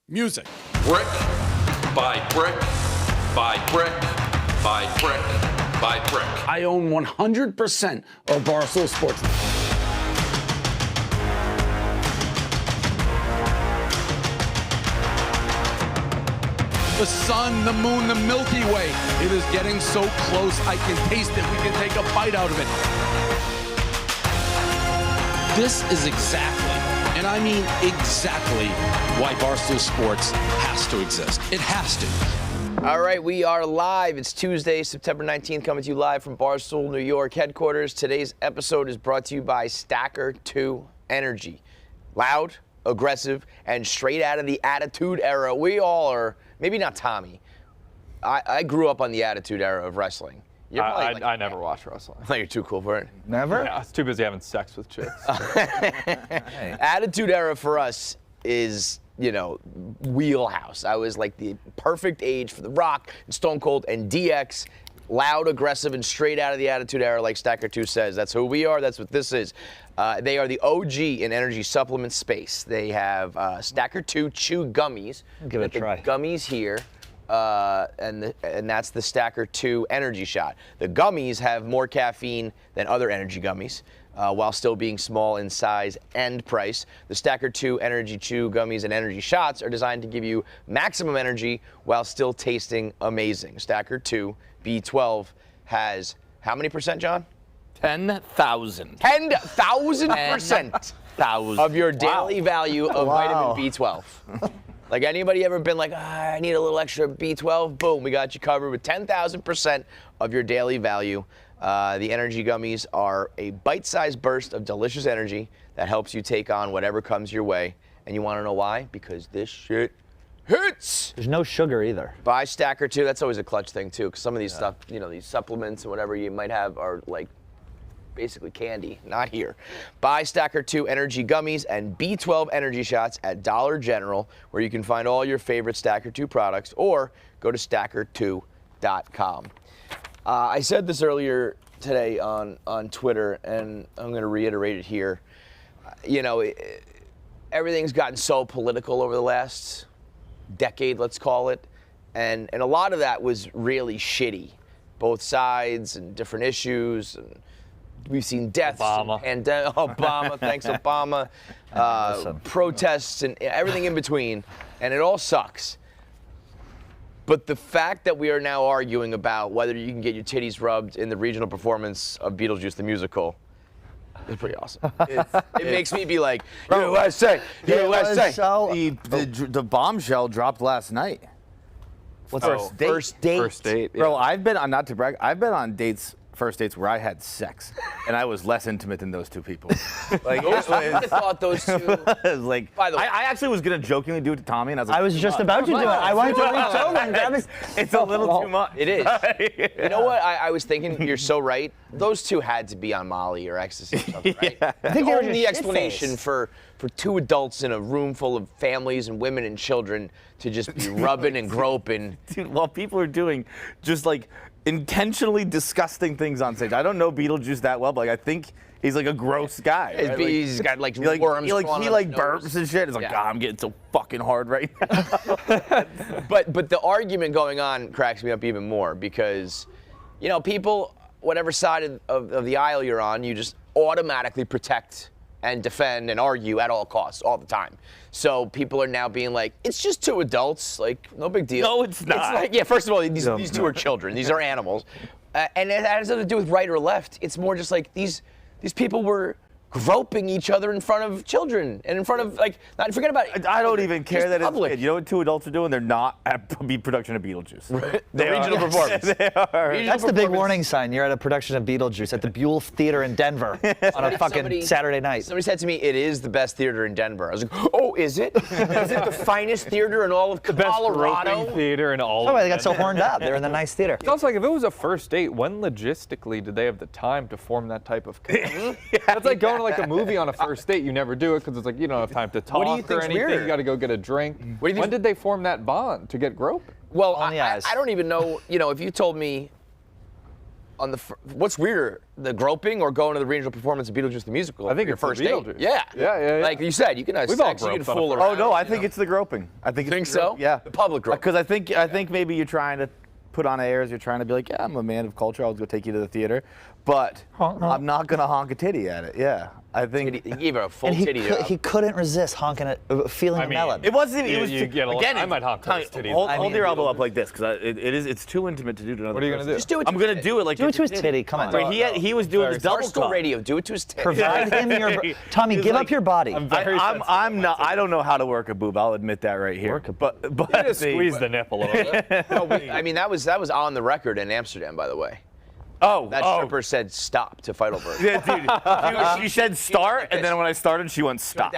Music. Brick by brick by brick by brick by brick. I own 100% of Barstool Sports. The sun, the moon, the Milky Way. It is getting so close, I can taste it. We can take a bite out of it. This is exactly, and I mean exactly, why Barstool Sports has to exist. It has to. All right, we are live. It's Tuesday, September 19th, coming to you live from Barstool, New York headquarters. Today's episode is brought to you by Stacker2 Energy. Loud, aggressive, and straight out of the Attitude Era. We all are, maybe not Tommy. I grew up on the Attitude Era of wrestling. I never watched wrestling. I thought you're too cool for it. Never? Yeah, I was too busy having sex with chicks. Attitude Era for us is, you know, wheelhouse. I was like the perfect age for The Rock, and Stone Cold, and DX. Loud, aggressive, and straight out of the Attitude Era, like Stacker2 says. That's who we are. That's what this is. They are the OG in energy supplement space. They have Stacker2 Chew Gummies. Give it a try. Gummies here. And that's the Stacker2 Energy Shot. The gummies have more caffeine than other energy gummies, while still being small in size and price. The Stacker2 Energy Chew Gummies and Energy Shots are designed to give you maximum energy while still tasting amazing. Stacker2 B12 has how many percent, John? 10,000. 10,000% of your daily value of Wow. vitamin B12. Like, anybody ever been like, I need a little extra B12? Boom, we got you covered with 10,000% of your daily value. The energy gummies are a bite-sized burst of delicious energy that helps you take on whatever comes your way. And you want to know why? Because this shit hits. There's no sugar either. Buy Stacker2. That's always a clutch thing, too, because some of these stuff, you know, these supplements and whatever you might have are like basically candy. Not here. Buy Stacker2 Energy Gummies and B12 Energy Shots at Dollar General, where you can find all your favorite Stacker2 products, or go to Stacker2.com. I said this earlier today on Twitter, and I'm going to reiterate it here. You know, everything's gotten so political over the last decade, let's call it, and a lot of that was really shitty. Both sides and different issues, and we've seen deaths, and Obama, thanks Obama, protests and everything in between, and it all sucks. But the fact that we are now arguing about whether you can get your titties rubbed in the regional performance of Beetlejuice the musical is pretty awesome. It makes me be like, USA, USA. The bombshell dropped last night. What's First date. First date. Yeah. Bro, I've been on, not to brag, I've been on first dates where I had sex, and I was less intimate than those two people. Like, I thought those two. it was like, By the way, I actually was gonna jokingly do it to Tommy, and I was like, I was just about to do it. I wanted to reach over and grab his. it's a little too much. it is. You know what? I was thinking, you're so right. Those two had to be on Molly or ecstasy or something, right? I think they were The just explanation shit-faced. for two adults in a room full of families and women and children to just be rubbing and groping. Dude, while people are doing just like intentionally disgusting things on stage. I don't know Beetlejuice that well, but like, I think he's like a gross guy. Right? He's got like He worms. he crawling on his burps nose. and shit. It's like, Yeah. God, I'm getting so fucking hard right now. But the argument going on cracks me up even more because, you know, people, whatever side of the aisle you're on, you just automatically protect and defend and argue at all costs all the time. So people are now being like, it's just two adults, like, no big deal. No, it's not. It's like, yeah, first of all, these two are children. These are animals. And it has nothing to do with right or left. It's more just like these people were groping each other in front of children and in front of, like, not forget about it. I don't even care Just that it's public. kid. You know what two adults are doing? They're not at production of Beetlejuice. The They regional are. performance. They are. Regional That's the big performance. warning sign. You're at a production of Beetlejuice at the Buell Theater in Denver on a fucking Somebody- Saturday night. Somebody said to me, it is the best theater in Denver. I was like, oh, is it? Is it the finest theater in all of Best Colorado? roping theater in all Oh, of they got so horned up. They're in the nice theater. It's also like, if it was a first date, when logistically did they have the time to form that type of connection? That's like going to like a movie on a first date. You never do it because it's like, you don't have time to talk do you or think's anything. weirder? You got to go get a drink. What do you think- When did they form that bond to get groping? Well, On the eyes. I don't even know, you know, if you told me what's weirder, the groping or going to the regional performance of Beetlejuice the musical? I think your it's the first date. Beetlejuice. Yeah. Yeah. Like you said, you can have We've all sex, you can groped on a fool first around. Oh no, I think you know? it's the groping. I think. Think so? Yeah. The public groping. Because I think maybe you're trying to put on airs. You're trying to be like, yeah, I'm a man of culture. I'll go take you to the theater, but I'm not gonna honk a titty at it. Yeah. I think He gave her a full And titty. he couldn't resist honking it, feeling I the mean, melon. it wasn't. It You- was you get a lot- again. I might honk Tommy, those titties. Hold, I hold mean- your elbow up like this, because it's too intimate to do to another. What are you gonna person. do? Just do it. I'm gonna do it like Do it to his it's- titty. Come on. Right, he was doing this double Barstool cup. Radio. Do it to his titty. Provide him your. Tommy, He's give like, up your body. I'm very sensitive I'm not. I don't know how to work a boob. I'll admit that right here. Work a but You just squeeze the nip a little bit. No, I mean, that was on the record in Amsterdam, by the way. That stripper said stop to Feidelberg. Yeah, dude. She said start, and then when I started, she went stop.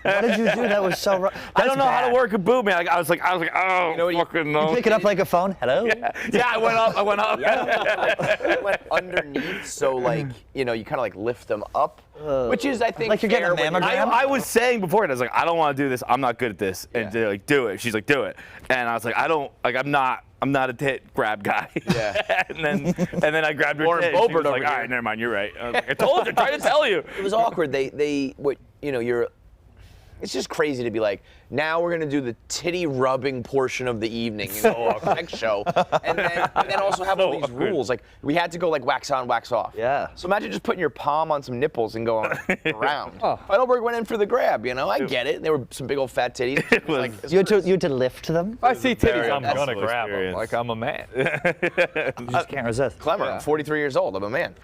What did you do? That was so wrong. I don't know how to work a boob, man. I was like, oh, know what fucking no. Pick it up like a phone. Hello. Yeah, I went up. It went underneath, so like you kind of like lift them up, which is I think Like you're getting a fair when mammogram? I was saying before, and I was like, I don't want to do this. I'm not good at this. And they're like, do it. She's like, do it. And I was like, I'm not a tit grab guy. Yeah. and then I grabbed her Lauren tit. and she Boebert was like, over all here. right, never mind. You're right. I was like, I told you. Trying to tell you. It was awkward. It's just crazy to be like, now we're gonna do the titty rubbing portion of the evening, next show, and then also have all these rules. Like we had to go like wax on, wax off. Yeah. So imagine just putting your palm on some nipples and going around. Feidelberg went in for the grab. I get it. There were some big old fat titties. It was like, You had to lift them. If I see titties, I'm impressive gonna grab them. experience. Like I'm a man. You just can't resist. Clever. I'm 43 years old. I'm a man.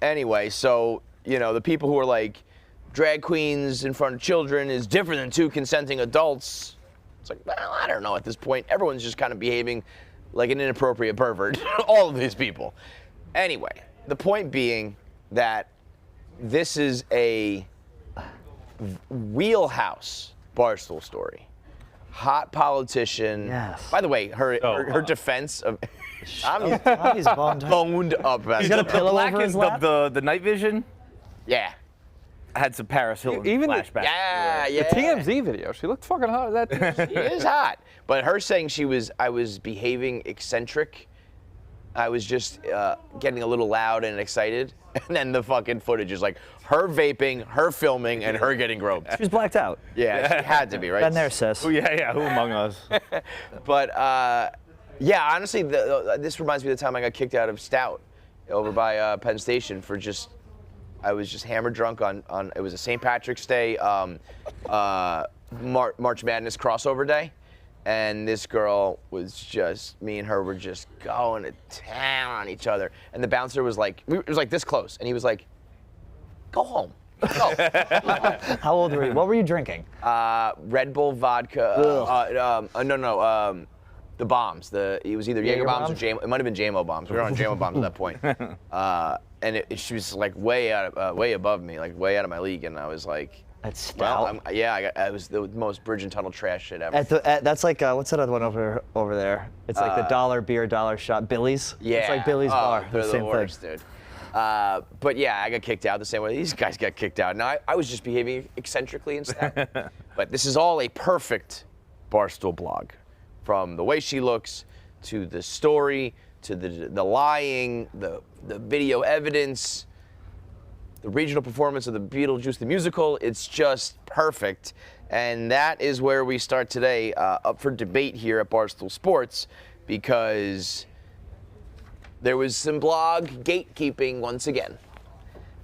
Anyway, so the people who are like, drag queens in front of children is different than two consenting adults. It's like, well, I don't know at this point. Everyone's just kind of behaving like an inappropriate pervert. All of these people. Anyway, the point being that this is a wheelhouse Barstool story. Hot politician. Yes. By the way, her defense of Tommy's boned up. boned up. He's got a pillow over his lap. The night vision Yeah. had some Paris Hilton Even the- flashbacks. Yeah. The TMZ video, she looked fucking hot. That She is hot. But her saying I was behaving eccentric. I was just getting a little loud and excited. And then the fucking footage is like her vaping, her filming, and her getting groped. She was blacked out. Yeah, she had to be, right? Been there, sis. Oh, yeah. Who among us? But yeah, honestly, this reminds me of the time I got kicked out of Stout over by Penn Station for I was just hammered drunk on it was a St. Patrick's Day March Madness crossover day. And this girl me and her were just going to town on each other. And the bouncer was like, it was like this close. And he was like, go home. Go. How old were you? What were you drinking? Red Bull vodka. The bombs. It was either Jaeger bombs or JMO. It might have been JMO bombs. We were on JMO bombs at that point. And she was like way above me, like way out of my league. And I was like, At Stout. well, I was the most bridge and tunnel trash shit ever. That's like what's that other one over there? It's like the dollar beer, dollar shot. Billy's. Yeah. It's like Billy's bar. They're the the same worst, thing. dude. But yeah, I got kicked out the same way these guys got kicked out. Now I was just behaving eccentrically and stuff. But this is all a perfect Barstool blog, from the way she looks, to the story, to the lying, the video evidence, the regional performance of the Beetlejuice the musical. It's just perfect. And that is where we start today, up for debate here at Barstool Sports, because there was some blog gatekeeping once again.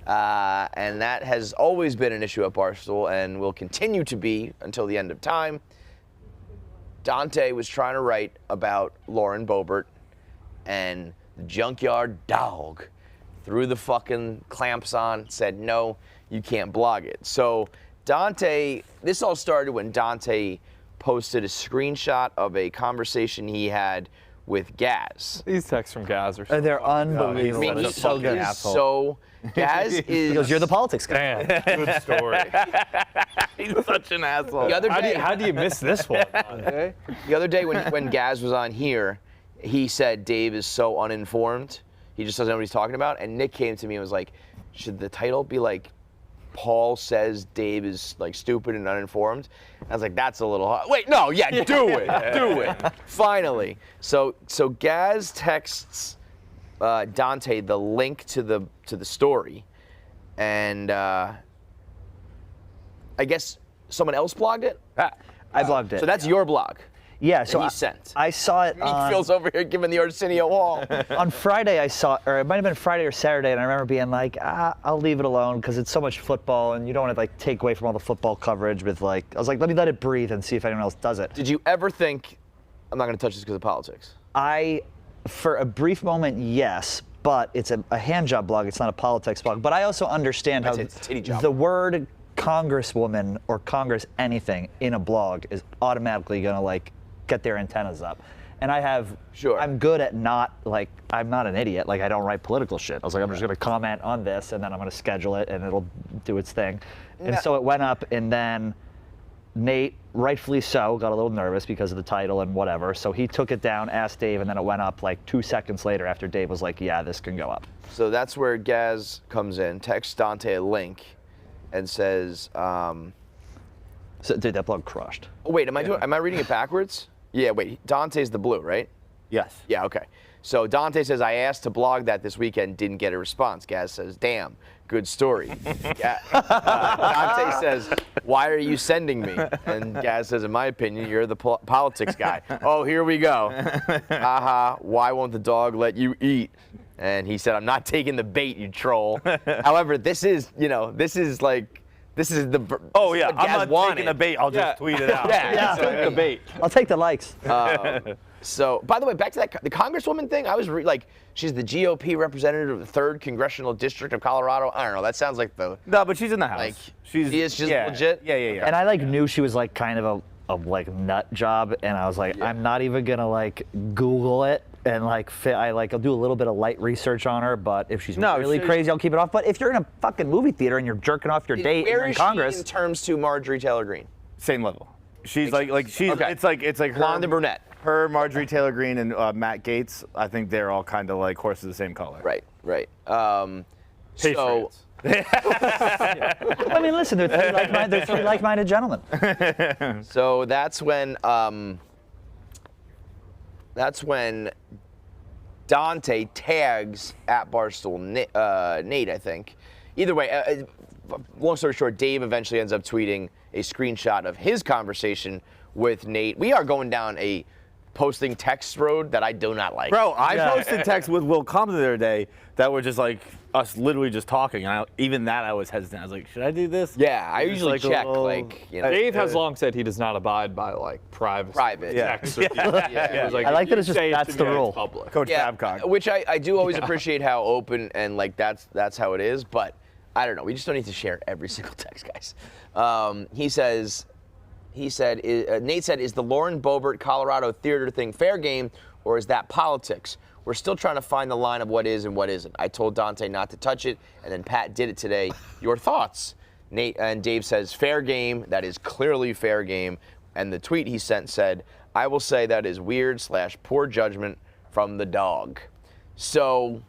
And that has always been an issue at Barstool and will continue to be until the end of time. Dante was trying to write about Lauren Boebert, and the junkyard dog threw the fucking clamps on, said, no, you can't blog it. So Dante, this all started when Dante posted a screenshot of a conversation he had with Gaz. These texts from Gaz are so They're I unbelievable. mean, They're he's so good. Gaz is. He goes, you're the politics guy. damn good story. He's such an asshole. The other day, How do you miss this one? Okay. the other day when Gaz was on here, he said Dave is so uninformed. He just doesn't know what he's talking about. And Nick came to me and was like, should the title be like, Paul says Dave is like stupid and uninformed? I was like, that's a little hard. Wait, no, yeah, do it, do it. Finally. So Gaz texts Dante the link to the story, and I guess someone else blogged it. I blogged it. So that's your blog. Yeah, so he sent. I saw it on... Phil's over here giving the Arsenio wall. On Friday I saw, or it might have been Friday or Saturday, and I remember being like, I'll leave it alone because it's so much football, and you don't want to like take away from all the football coverage with like, I was like, let me let it breathe and see if anyone else does it. Did you ever think, I'm not going to touch this because of politics? For a brief moment, yes, but it's a hand job blog, it's not a politics blog. But I also understand how it's a titty job. the word Congresswoman or Congress anything in a blog is automatically going to like get their antennas up. And I'm good at I'm not an idiot. Like I don't write political shit. I was like, I'm just going to comment on this and then I'm going to schedule it and it'll do its thing. And so it went up, and then Nate, rightfully so, got a little nervous because of the title and whatever. So he took it down, asked Dave, and then it went up like 2 seconds later after Dave was like, yeah, this can go up. So that's where Gaz comes in, texts Dante a link, and says, So, dude, that blog crushed. oh, wait, am I reading it backwards? Yeah, wait, Dante's the blue, right? Yes. Yeah, okay. So Dante says, I asked to blog that this weekend, didn't get a response. Gaz says, damn, good story. Dante says, why are you sending me? And Gaz says, in my opinion, you're the politics guy. Oh, here we go. Haha, why won't the dog let you eat? And he said, I'm not taking the bait, you troll. However, this is the Oh yeah, I'm not taking the bait. I'll just tweet it out. Yeah. Take the bait. I'll take the likes. So, by the way, back to the Congresswoman thing, I was she's the GOP representative of the 3rd Congressional District of Colorado. I don't know, that sounds like the... No, but she's in the House. Like, she's legit? Yeah. And I knew she was like kind of a nut job, and I was like, I'm not even gonna like Google it and I'll do a little bit of light research on her, but if she's really crazy, I'll keep it off. But if you're in a fucking movie theater and you're jerking off your date in Congress... She in terms to Marjorie Taylor Greene? Same level. She's she's okay. It's like her, blonde and brunette. Her, Marjorie Taylor Greene, and Matt Gaetz. I think they're all kind of like horses of the same color. Right. Patriots. I mean, listen, they're three like-minded gentlemen. So that's when Dante tags at Barstool Nate, I think. Either way, long story short, Dave eventually ends up tweeting a screenshot of his conversation with Nate. We are going down a posting text road that I do not like. Bro, I posted texts with Will Compton the other day that were just like us literally just talking. And even that I was hesitant. I was like, should I do this? Yeah, I usually check Dave has long said he does not abide by private texts. I like that it's just that's the rule. Public. Coach Babcock. Which I do always appreciate how open and that's how it is, but I don't know. We just don't need to share every single text, guys. Nate said, is the Lauren Boebert Colorado theater thing fair game, or is that politics? We're still trying to find the line of what is and what isn't. I told Dante not to touch it, and then Pat did it today. Your thoughts? Nate and Dave says, fair game. That is clearly fair game. And the tweet he sent said, I will say that is weird/poor judgment from the dog. So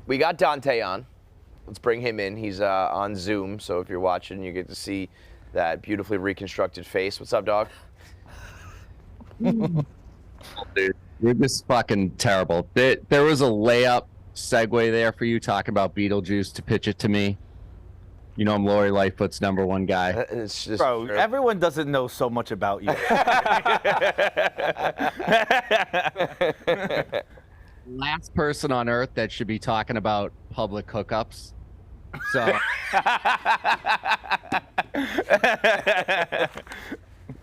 we got Dante on. Let's bring him in. He's on Zoom, so if you're watching, you get to see that beautifully reconstructed face. What's up, dog? Dude, you're just fucking terrible. There was a layup segue there for you talking about Beetlejuice to pitch it to me. You know I'm Lori Lightfoot's #1 guy. It's just Bro, everyone doesn't know so much about you. Last person on earth that should be talking about public hookups. So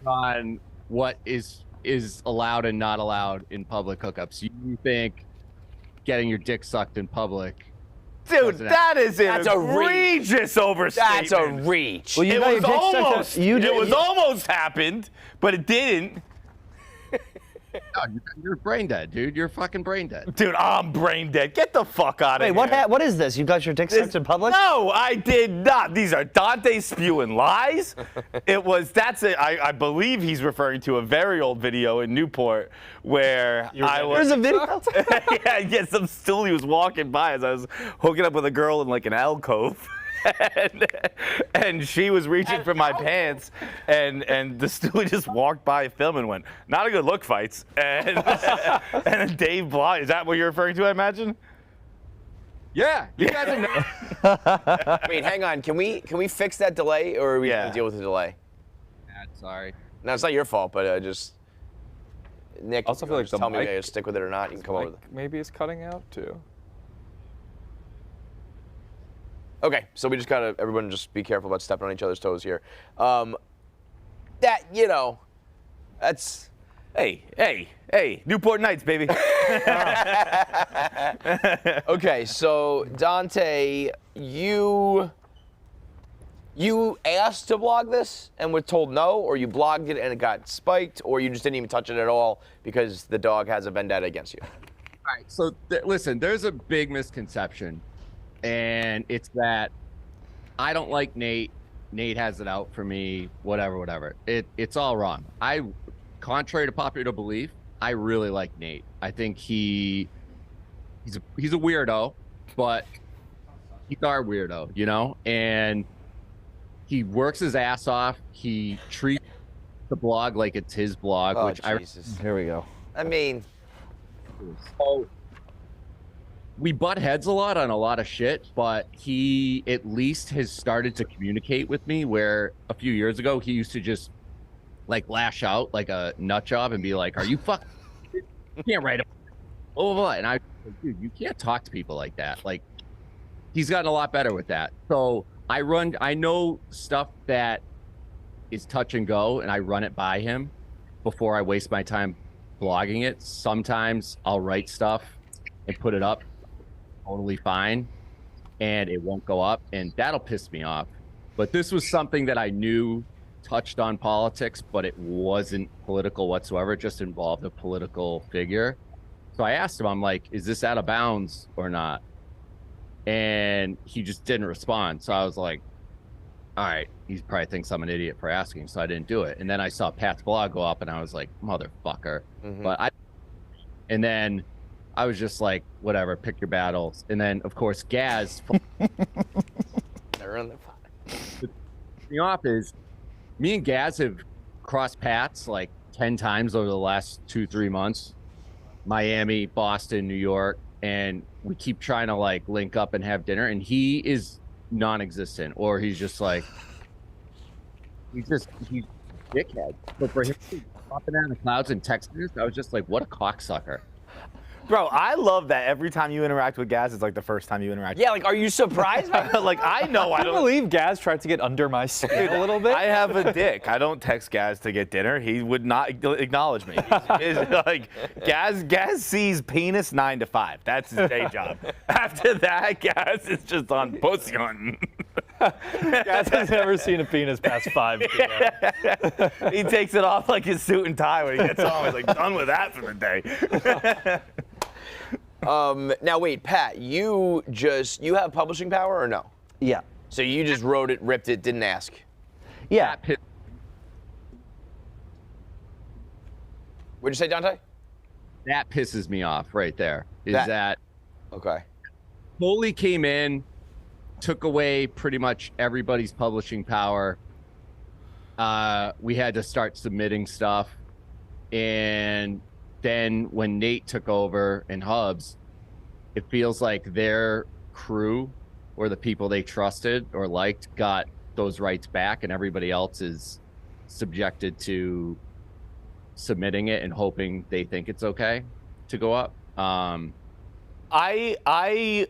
on what is allowed and not allowed in public hookups. You think getting your dick sucked in public? Dude, that's an egregious overstatement. That's a reach. Well, It was almost happened, but it didn't. No, you're brain dead, dude. You're fucking brain dead. Dude, I'm brain dead. Get the fuck out of here. Wait, what is this? You got your dick sucked in public? No, I did not. These are Dante spewing lies. I believe he's referring to a very old video in Newport where There's a video? yeah, some stool he was walking by as I was hooking up with a girl in like an alcove. and she was reaching for my pants, and the steward just walked by film and went, "Not a good look, fights." And then Dave blocked. Is that what you're referring to? I imagine. Yeah, you guys are. Wait, hang on. Can we fix that delay, or are we gonna deal with the delay? Sorry. No, it's not your fault, but just Nick. Also feel like just the tell me mic- whether to stick with it or not. You can come over. Maybe it's cutting out too. Okay, so we just gotta everyone just be careful about stepping on each other's toes here. That that's. Hey, Newport Nights, baby. Okay, so Dante, you asked to blog this and were told no, or you blogged it and it got spiked, or you just didn't even touch it at all because the dog has a vendetta against you. All right, so listen, there's a big misconception, and it's that I don't like Nate. Nate has it out for me, whatever. It's all wrong. Contrary to popular belief, I really like Nate. I think he's a weirdo, but he's our weirdo, and he works his ass off. He treats the blog like it's his blog, which Jesus. Here we go. I mean, so we butt heads a lot on a lot of shit, but he at least has started to communicate with me, where a few years ago he used to just lash out like a nut job and be like, "Are you fucking? You can't write a blah, blah, blah." And I, dude, you can't talk to people like that. Like, he's gotten a lot better with that. So I know stuff that is touch and go, and I run it by him before I waste my time blogging it. Sometimes I'll write stuff and put it up totally fine, and it won't go up, and that'll piss me off. But this was something that I knew touched on politics, but it wasn't political whatsoever. It just involved a political figure. So I asked him, I'm like, "Is this out of bounds or not?" And he just didn't respond. So I was like, all right, he probably thinks I'm an idiot for asking, so I didn't do it. And then I saw Pat's blog go up, and I was like, motherfucker. Mm-hmm. And then I was just like, whatever, pick your battles. And then, of course, Gaz. they're in the The off is, me and Gaz have crossed paths like 10 times over the last 2-3 months. Miami, Boston, New York, and we keep trying to link up and have dinner, and he is non-existent, or he's just like, he's dickhead. But for him popping out of the clouds and texting us, I was just like, what a cocksucker. Bro, I love that every time you interact with Gaz, it's like the first time you interact. Yeah, are you surprised? I know I don't believe Gaz tried to get under my skin a little bit. I have a dick. I don't text Gaz to get dinner. He would not acknowledge me. Gaz sees penis 9 to 5. That's his day job. After that, Gaz is just on pussy hunting. Gaz has never seen a penis past 5 p.m. He takes it off like his suit and tie when he gets home. He's like, done with that for the day. Now wait, Pat, you have publishing power or no? Yeah. So you just wrote it, ripped it, didn't ask? Yeah. What'd you say, Dante? That pisses me off right there. That okay. Foley came in, took away pretty much everybody's publishing power. We had to start submitting stuff, and then when Nate took over and Hubs, it feels like their crew or the people they trusted or liked got those rights back, and everybody else is subjected to submitting it and hoping they think it's okay to go up. I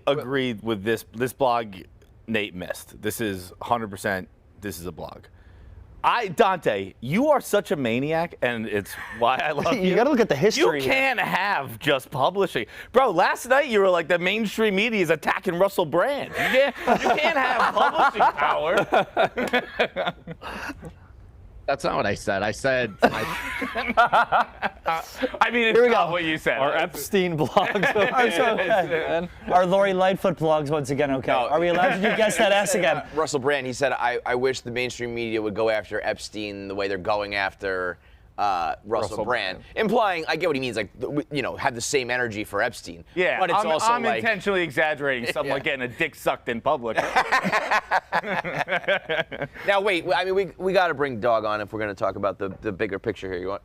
agreed with this blog Nate missed. This is 100%, this is a blog. Dante, you are such a maniac, and it's why I love you. You gotta look at the history. You can't have just publishing. Bro, last night you were like, the mainstream media is attacking Russell Brand. You can't have publishing power. That's not what I said. I said... I mean, it's not what you said. Our Epstein blogs. Our Lori Lightfoot blogs once again okay? No. Are we allowed to do Guess That Ass again? Russell Brand, he said, I wish the mainstream media would go after Epstein the way they're going after Russell Brand, implying I get what he means, like have the same energy for Epstein. Yeah, but it's also I'm like, intentionally exaggerating something like getting a dick sucked in public. Now wait, I mean we got to bring Dog on if we're going to talk about the bigger picture here. You want?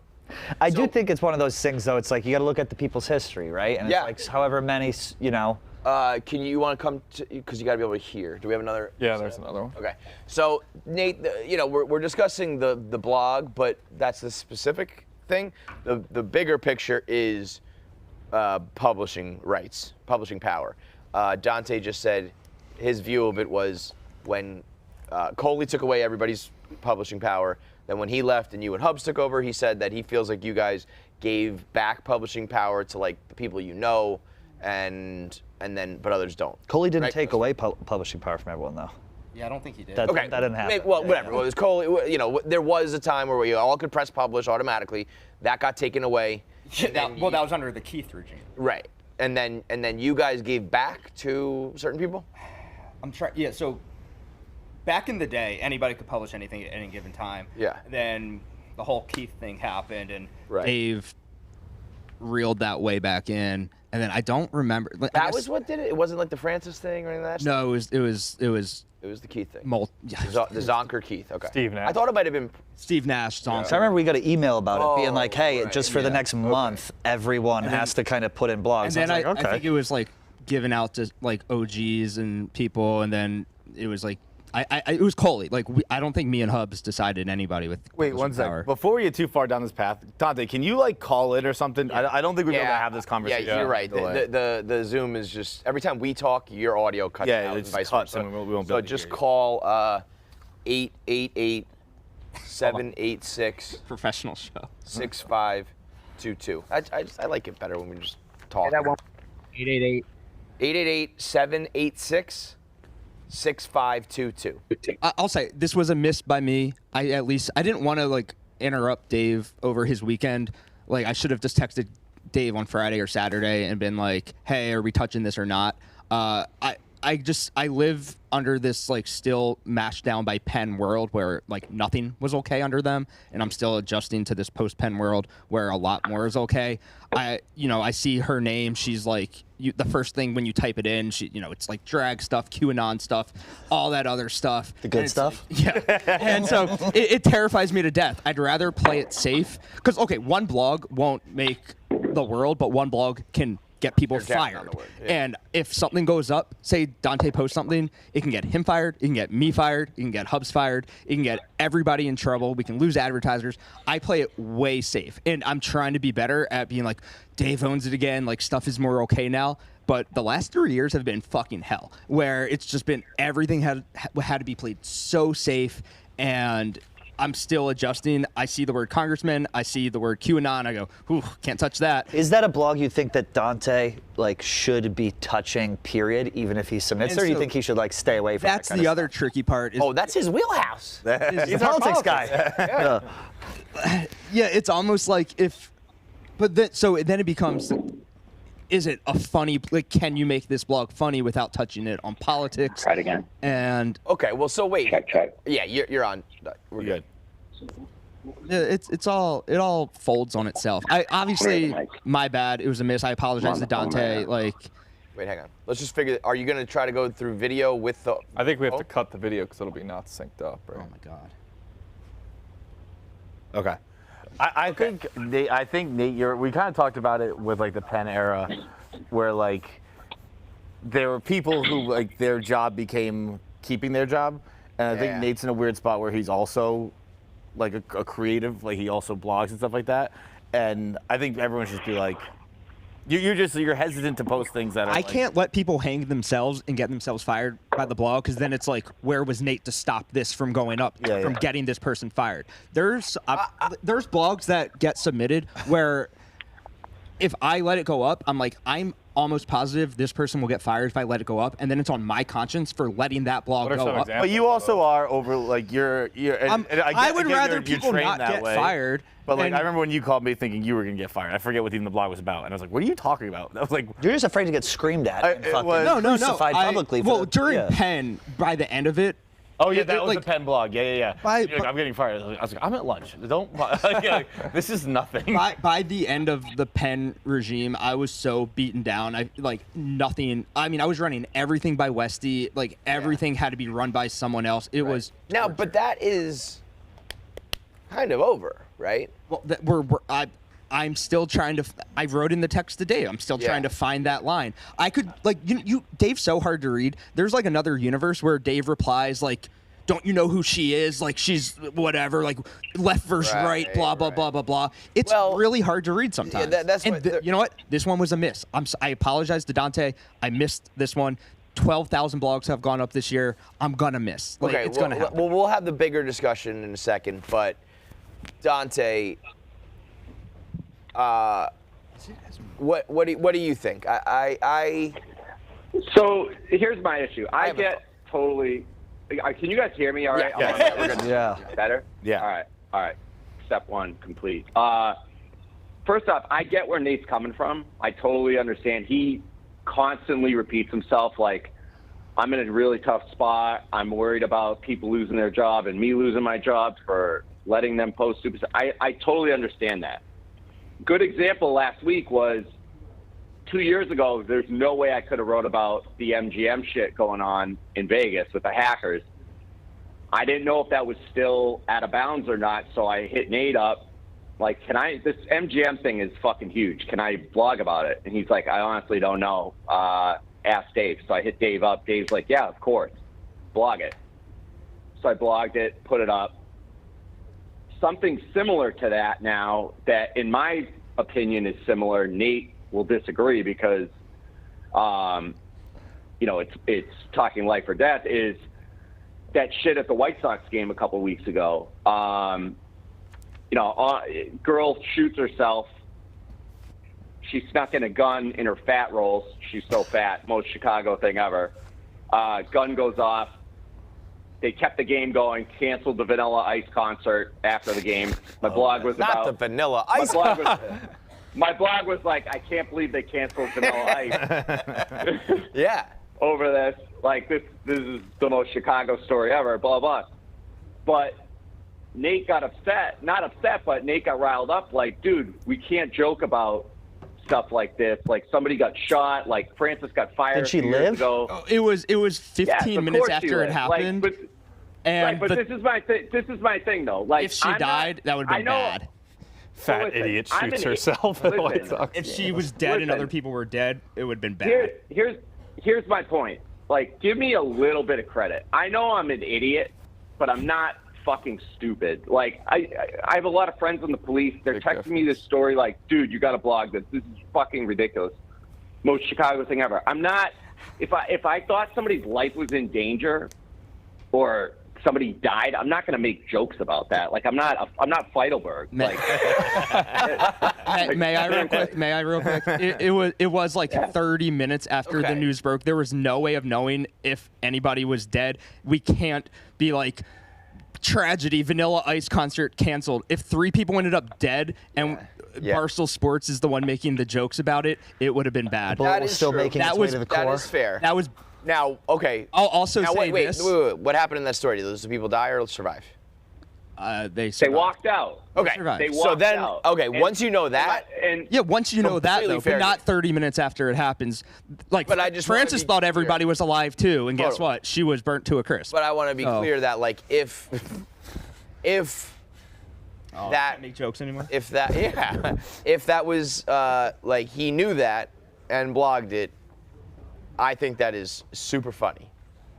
I do think it's one of those things, though. It's like you got to look at the people's history, right? And it's like however many, Can you want to come to, because you got to be able to hear. Do we have another? Yeah, there's another one. Okay. So Nate, we're discussing the blog, but that's the specific thing. The bigger picture is publishing rights, publishing power. Dante just said his view of it was when Coley took away everybody's publishing power. Then when he left and you and Hubs took over, he said that he feels like you guys gave back publishing power to like the people and then but others don't. Coley didn't take away publishing power from everyone, though. Yeah, I don't think he did. That didn't happen. Well, whatever. Well, it was Coley. There was a time where we all could press publish automatically. That got taken away. That was under the Keith regime. Right. And then you guys gave back to certain people? I'm trying. Yeah. So back in the day, anybody could publish anything at any given time. Yeah. Then the whole Keith thing happened, and Dave reeled that way back in, and then I don't remember. That was what did it? It wasn't like the Francis thing or anything like that? No, it was the Keith thing. The Zonker Keith. Okay. Steve Nash. I thought it might have been Steve Nash Zonker. So I remember we got an email about it, being like, "Hey, right. just for the next month, everyone has to kind of put in blogs." And then I was like, I think it was like given out to like OGs and people, and then it was like it was Coley. Like I don't think me and Hubs decided anybody with. Wait, one power. sec. Before we get too far down this path, Dante, can you like call in or something? I don't think we're able to have this conversation. Yeah, you're right. The Zoom is just every time we talk, your audio cuts out and vice versa. And we won't be able So to just hear you. call 888-786 professional show 6522. I like it better when we just talk. That one. 888-786 6522. I'll say this was a miss by me. I didn't want to like interrupt Dave over his weekend. Like I should have just texted Dave on Friday or Saturday and been like, "Hey, are we touching this or not?" I live under this like still mashed down by Penn world where like nothing was okay under them, and I'm still adjusting to this post Penn world where a lot more is okay. I see her name. She's like the first thing when you type it in. It's like drag stuff, QAnon stuff, all that other stuff. The good stuff. Yeah, and so it terrifies me to death. I'd rather play it safe because one blog won't make the world, but one blog can get people fired. And if something goes up, say Dante posts something, it can get him fired, it can get me fired, it can get Hubs fired, it can get everybody in trouble, we can lose advertisers. I play it way safe, and I'm trying to be better at being like, Dave owns it again, like stuff is more okay now. But the last 3 years have been fucking hell, where it's just been everything had to be played so safe, and I'm still adjusting. I see the word congressman. I see the word QAnon. I go, ooh, can't touch that. Is that a blog you think that Dante should be touching, period, even if he submits, or do you think he should stay away from That's the other tricky part. That's his wheelhouse. He's a politics guy. Yeah, it's almost like then it becomes, is it a funny, can you make this blog funny without touching it on politics? Try it again. And okay, well, so wait. Check. Yeah, you're on. We're good. It all folds on itself. My bad. It was a miss. I apologize to Dante. Wait, hang on. Let's just figure. Are you gonna try to go through video with the? I think we have to cut the video because it'll be not synced up. Right? Oh my god. Okay. I think Nate, we kind of talked about it with the Penn era, where there were people who their job became keeping their job, and I think Nate's in a weird spot where he's also a creative, he also blogs and stuff like that, and I think everyone should just be you're hesitant to post things that are. I can't let people hang themselves and get themselves fired by the blog, because then it's where was Nate to stop this from going up, from getting this person fired? There's blogs that get submitted where if I let it go up, I'm almost positive this person will get fired if I let it go up, and then it's on my conscience for letting that blog go up. But you also are over you're. I would rather people not get fired. But I remember when you called me thinking you were gonna get fired. I forget what even the blog was about, and I was like, "What are you talking about?" I was like, "You're just afraid to get screamed at and fucking no. crucified publicly." During Penn, by the end of it, Oh yeah, that was like, the Penn blog. Yeah. By- You're like, I'm getting fired. I was like, I'm at lunch. Don't. This is nothing. By the end of the Penn regime, I was so beaten down. I nothing. I mean, I was running everything by Westy. Like everything had to be run by someone else. It was now, but that is kind of over, right? Well, I'm still trying to. I wrote in the text today. I'm still trying to find that line. I could Dave's so hard to read. There's like another universe where Dave replies like, "Don't you know who she is? Like she's whatever. Like left versus right. Blah blah blah blah blah." It's really hard to read sometimes. Yeah, that's you know what? This one was a miss. I apologize to Dante. I missed this one. 12,000 blogs have gone up this year. I'm gonna miss. Like, okay, it's gonna happen. Well, we'll have the bigger discussion in a second, but Dante. What do you think? So here's my issue. I get totally. Can you guys hear me? All right. Yeah. Better. Yeah. All right. Step one complete. First off, I get where Nate's coming from. I totally understand. He constantly repeats himself like, "I'm in a really tough spot. I'm worried about people losing their job and me losing my job for letting them post stupid stuff." I totally understand that. Good example last week was 2 years ago. There's no way I could have wrote about the MGM shit going on in Vegas with the hackers. I didn't know if that was still out of bounds or not, so I hit Nate up. Like, this MGM thing is fucking huge. Can I blog about it? And he's like, I honestly don't know. Ask Dave. So I hit Dave up. Dave's like, yeah, of course. Blog it. So I blogged it, put it up. Something similar to that now that, in my opinion, is similar. Nate will disagree because, it's talking life or death, is that shit at the White Sox game a couple weeks ago. Girl shoots herself. She snuck in a gun in her fat rolls. She's so fat. Most Chicago thing ever. Gun goes off. They kept the game going, canceled the Vanilla Ice concert after the game. My blog was not the Vanilla Ice. My blog was like, I can't believe they canceled Vanilla Ice. Yeah. Over this. Like, this is the most Chicago story ever, blah, blah. But Nate got upset. Not upset, but Nate got riled up. Like, dude, we can't joke about stuff like this. Like, somebody got shot. Like, Francis got fired. Did she a few years live? ago. Oh, it was 15 minutes after it happened. Like, but this is my thing though. Like, if she died, that would have been bad. Fat idiot shoots herself at the White Sox. If she was dead and other people were dead, it would have been bad. Here's my point. Like, give me a little bit of credit. I know I'm an idiot, but I'm not fucking stupid. Like, I have a lot of friends in the police. They're texting me this story like, dude, you got to blog this. This is fucking ridiculous. Most Chicago thing ever. I'm not. If I thought somebody's life was in danger, or somebody died, I'm not going to make jokes about that. Like, I'm not Feidelberg. Like, may I real quick? It was like 30 minutes after the news broke. There was no way of knowing if anybody was dead. We can't be like, tragedy, Vanilla Ice concert canceled. If 3 people ended up dead and Barstool Sports is the one making the jokes about it, it would have been bad. That is still making its way to the core. That is fair. That was. Now, okay. I'll also say this. Wait. What happened in that story? Did those people die or survive? They walked out. Okay. They walked so then, out. okay, once you know that. Once you know that, though, but not 30 minutes after it happens. Like, but I just Francis thought everybody was alive, too, and guess what? She was burnt to a crisp. But I want to be clear that, like, if that make jokes anymore. If that was like he knew that and blogged it, I think that is super funny.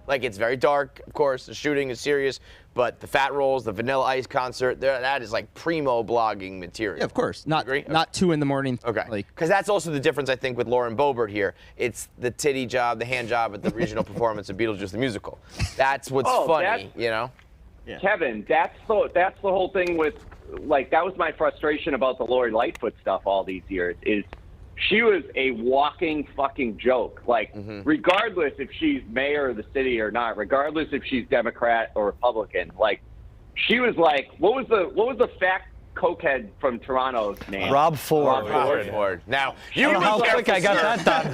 Like, it's very dark, of course. The shooting is serious, but the fat rolls, the Vanilla Ice concert, that is like primo blogging material. Yeah, of course. Not 2 in the morning. Okay. Like, because that's also the difference, I think, with Lauren Boebert here. It's the titty job, the hand job at the regional performance of Beetlejuice the musical. That's what's funny, you know. Yeah. Kevin, that's the whole thing with, like, that was my frustration about the Lori Lightfoot stuff all these years, is she was a walking fucking joke. Like, regardless if she's mayor of the city or not, regardless if she's Democrat or Republican, like, she was like, what was the cokehead from Toronto's name? Rob Ford. Rob Ford. Now, you know how quick I got that done.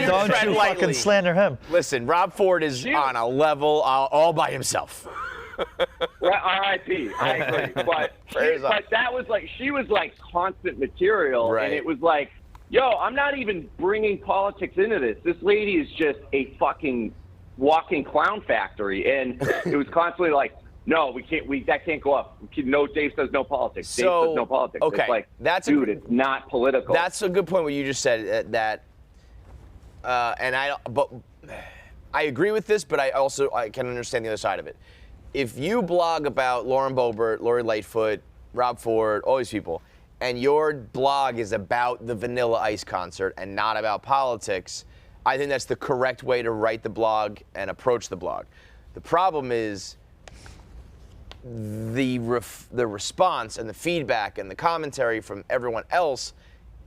Don't you fucking slander him. Listen, Rob Ford is on a level all by himself. R.I.P. I agree. But that was like, she was like constant material. Right. And it was like, yo, I'm not even bringing politics into this. This lady is just a fucking walking clown factory. And it was constantly like, no, we can't. That can't go up. No, Dave says no politics. Dave says no politics. Okay, it's like, it's not political. That's a good point. What you just said but I agree with this, but I can understand the other side of it. If you blog about Lauren Boebert, Lori Lightfoot, Rob Ford, all these people, and your blog is about the Vanilla Ice concert and not about politics, I think that's the correct way to write the blog and approach the blog. The problem is the response and the feedback and the commentary from everyone else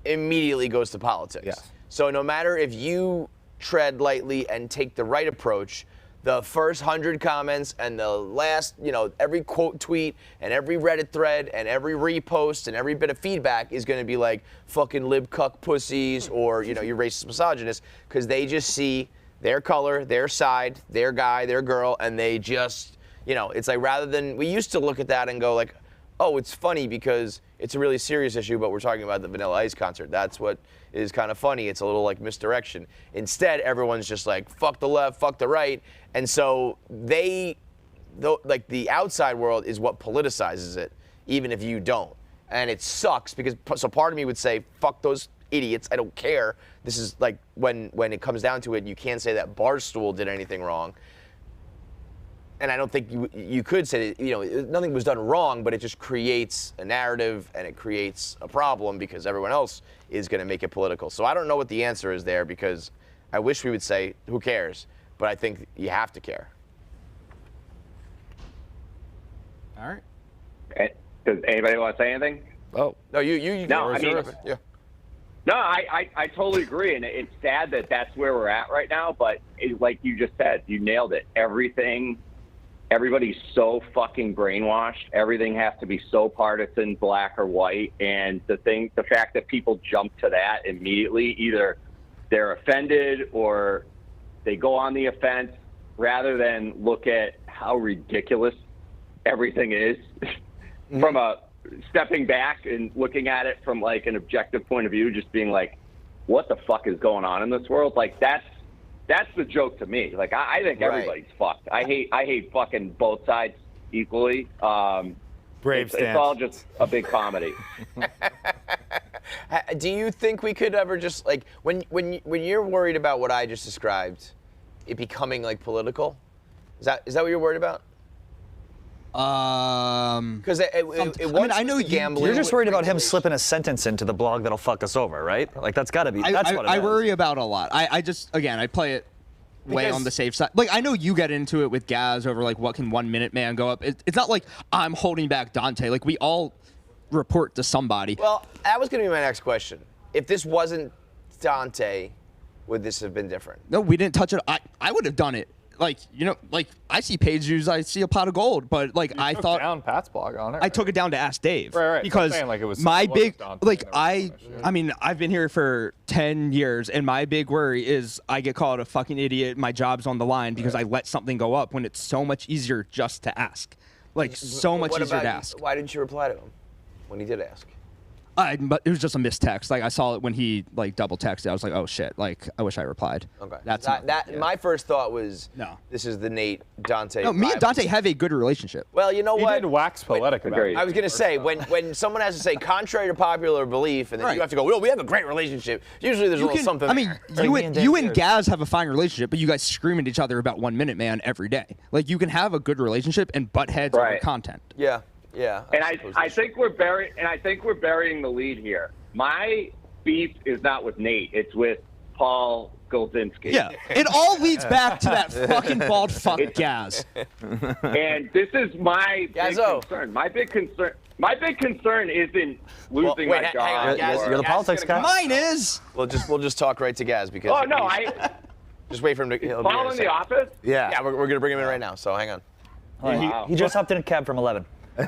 immediately goes to politics. Yeah. So no matter if you tread lightly and take the right approach, the first 100 comments and the last, every quote tweet and every Reddit thread and every repost and every bit of feedback is going to be like fucking lib cuck pussies or, you're racist misogynist, because they just see their color, their side, their guy, their girl, and they just, it's like, rather than, we used to look at that and go like, oh, it's funny because it's a really serious issue, but we're talking about the Vanilla Ice concert. That's what is kind of funny. It's a little like misdirection. Instead, everyone's just like, fuck the left, fuck the right. And so the outside world is what politicizes it, even if you don't. And it sucks because, so part of me would say, fuck those idiots, I don't care. This is like, when it comes down to it, you can't say that Barstool did anything wrong. And I don't think you could say that, nothing was done wrong, but it just creates a narrative and it creates a problem because everyone else is going to make it political. So I don't know what the answer is there, because I wish we would say, who cares? But I think you have to care. All right. Does anybody want to say anything? Oh. No, you no, I mean, yeah. No, I totally agree, and it's sad that that's where we're at right now, but like you just said, you nailed it. Everybody's so fucking brainwashed. Everything has to be so partisan, black or white. And the fact that people jump to that immediately, either they're offended or they go on the offense, rather than look at how ridiculous everything is from a stepping back and looking at it from like an objective point of view, just being like, what the fuck is going on in this world? Like that's the joke to me. Like I think everybody's fucked. I hate fucking both sides equally. It's all just a big comedy. Do you think we could ever just like when you're worried about what I just described, it becoming like political? Is that what you're worried about? Because I know you're just worried about him slipping a sentence into the blog that'll fuck us over, right? Like that's got to be. That's what it is. I worry about a lot. I play it way on the safe side. Like I know you get into it with Gaz over like what can 1 minute man go up. It's not like I'm holding back Dante. Like we all report to somebody. Well, that was going to be my next question. If this wasn't Dante, would this have been different? No, we didn't touch it. I would have done it. Like, I see page views, I see a pot of gold, but like I thought down Pat's blog on it. I took it down to Ask Dave. Right. Because saying, like, it was my big, Dante, like I mean, I've been here for 10 years, and my big worry is I get called a fucking idiot. My job's on the line because I let something go up when it's so much easier just to ask. Like so much easier to ask. Why didn't you reply to him when he did ask? But it was just a missed text. Like I saw it when he like double texted. I was like, oh shit! Like I wish I replied. Okay. Yeah. My first thought was, no. This is the Nate Dante. No, me and Dante have a good relationship. Well, you know what? He did wax poetic about it. I was gonna say when someone has to say contrary to popular belief, and then you have to go, well, we have a great relationship. Usually there's a little something. I mean, you and Gaz have a fine relationship, but you guys scream at each other about 1 minute man every day. Like you can have a good relationship and butt heads over content. Yeah. Yeah. And I think we're burying the lead here. My beef is not with Nate; it's with Paul Golzinski. Yeah, it all leads back to that fucking bald fuck Gaz. And this is my big concern. My big concern isn't losing my job. You're the politics guy. Mine is. We'll just talk right to Gaz because. Oh no, just wait for him to. Following the office. Yeah, we're gonna bring him in right now. So hang on. He just hopped in a cab from 11. Do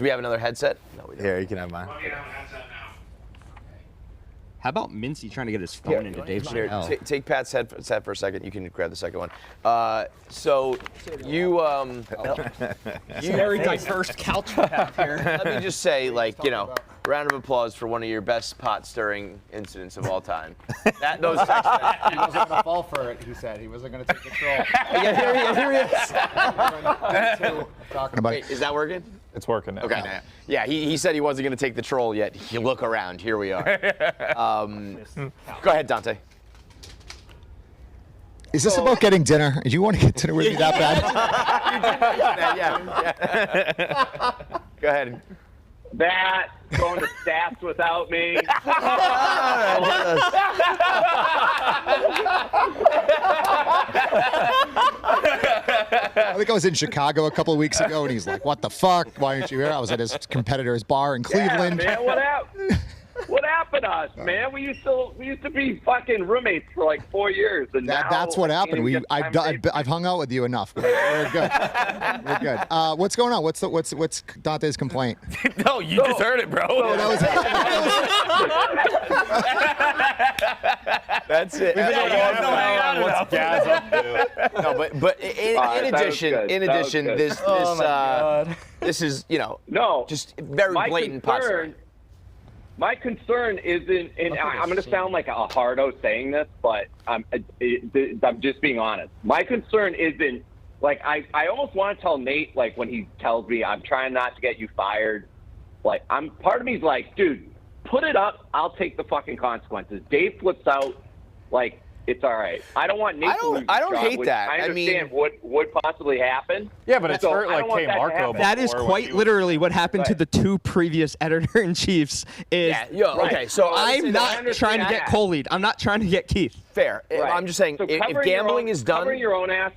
we have another headset? No, we don't. Here, you can have mine. How about Mintzy trying to get his phone into Dave Chappelle? Take Pat's headset for a second. You can grab the second one. So you, very diverse couch we have here. Let me just say, like, round of applause for one of your best pot stirring incidents of all time. Those text messages. He wasn't going to fall for it, he said. He wasn't going to take the troll. Here he is. Wait, is that working? It's working now. Okay. Yeah, he said he wasn't going to take the troll yet. You look around. Here we are. Go ahead, Dante. Is this about getting dinner? Do you want to get dinner with me that bad? Yeah. Go ahead. That going to stats without me. I think I was in Chicago a couple of weeks ago, and he's like, "What the fuck? Why aren't you here?" I was at his competitor's bar in Cleveland. Yeah, man, what happened to us, man? We used to be fucking roommates for like 4 years, and that's what happened. I've hung out with you enough. We're good. We're good. What's going on? What's Dante's complaint? No, you just heard it, bro. Oh, that was That's it. What's Gaz up to? No, but in addition, this is just very blatant pot. My concern isn't, and I'm going to sound like a hardo saying this, but I'm just being honest. My concern isn't, like, I almost want to tell Nate, like, when he tells me I'm trying not to get you fired, like, part of me's like, dude, put it up. I'll take the fucking consequences. Dave flips out, like, it's all right. I don't want Nate to lose his I don't job, hate which that. I understand would possibly happen. Yeah, but it's hurt like K. Marco. That is quite literally what happened to the two previous editor-in-chiefs. Okay, so I'm not trying to get Coley'd. I'm not trying to get Keith. Fair. Right. I'm just saying, So if gambling is done, covering your own ass.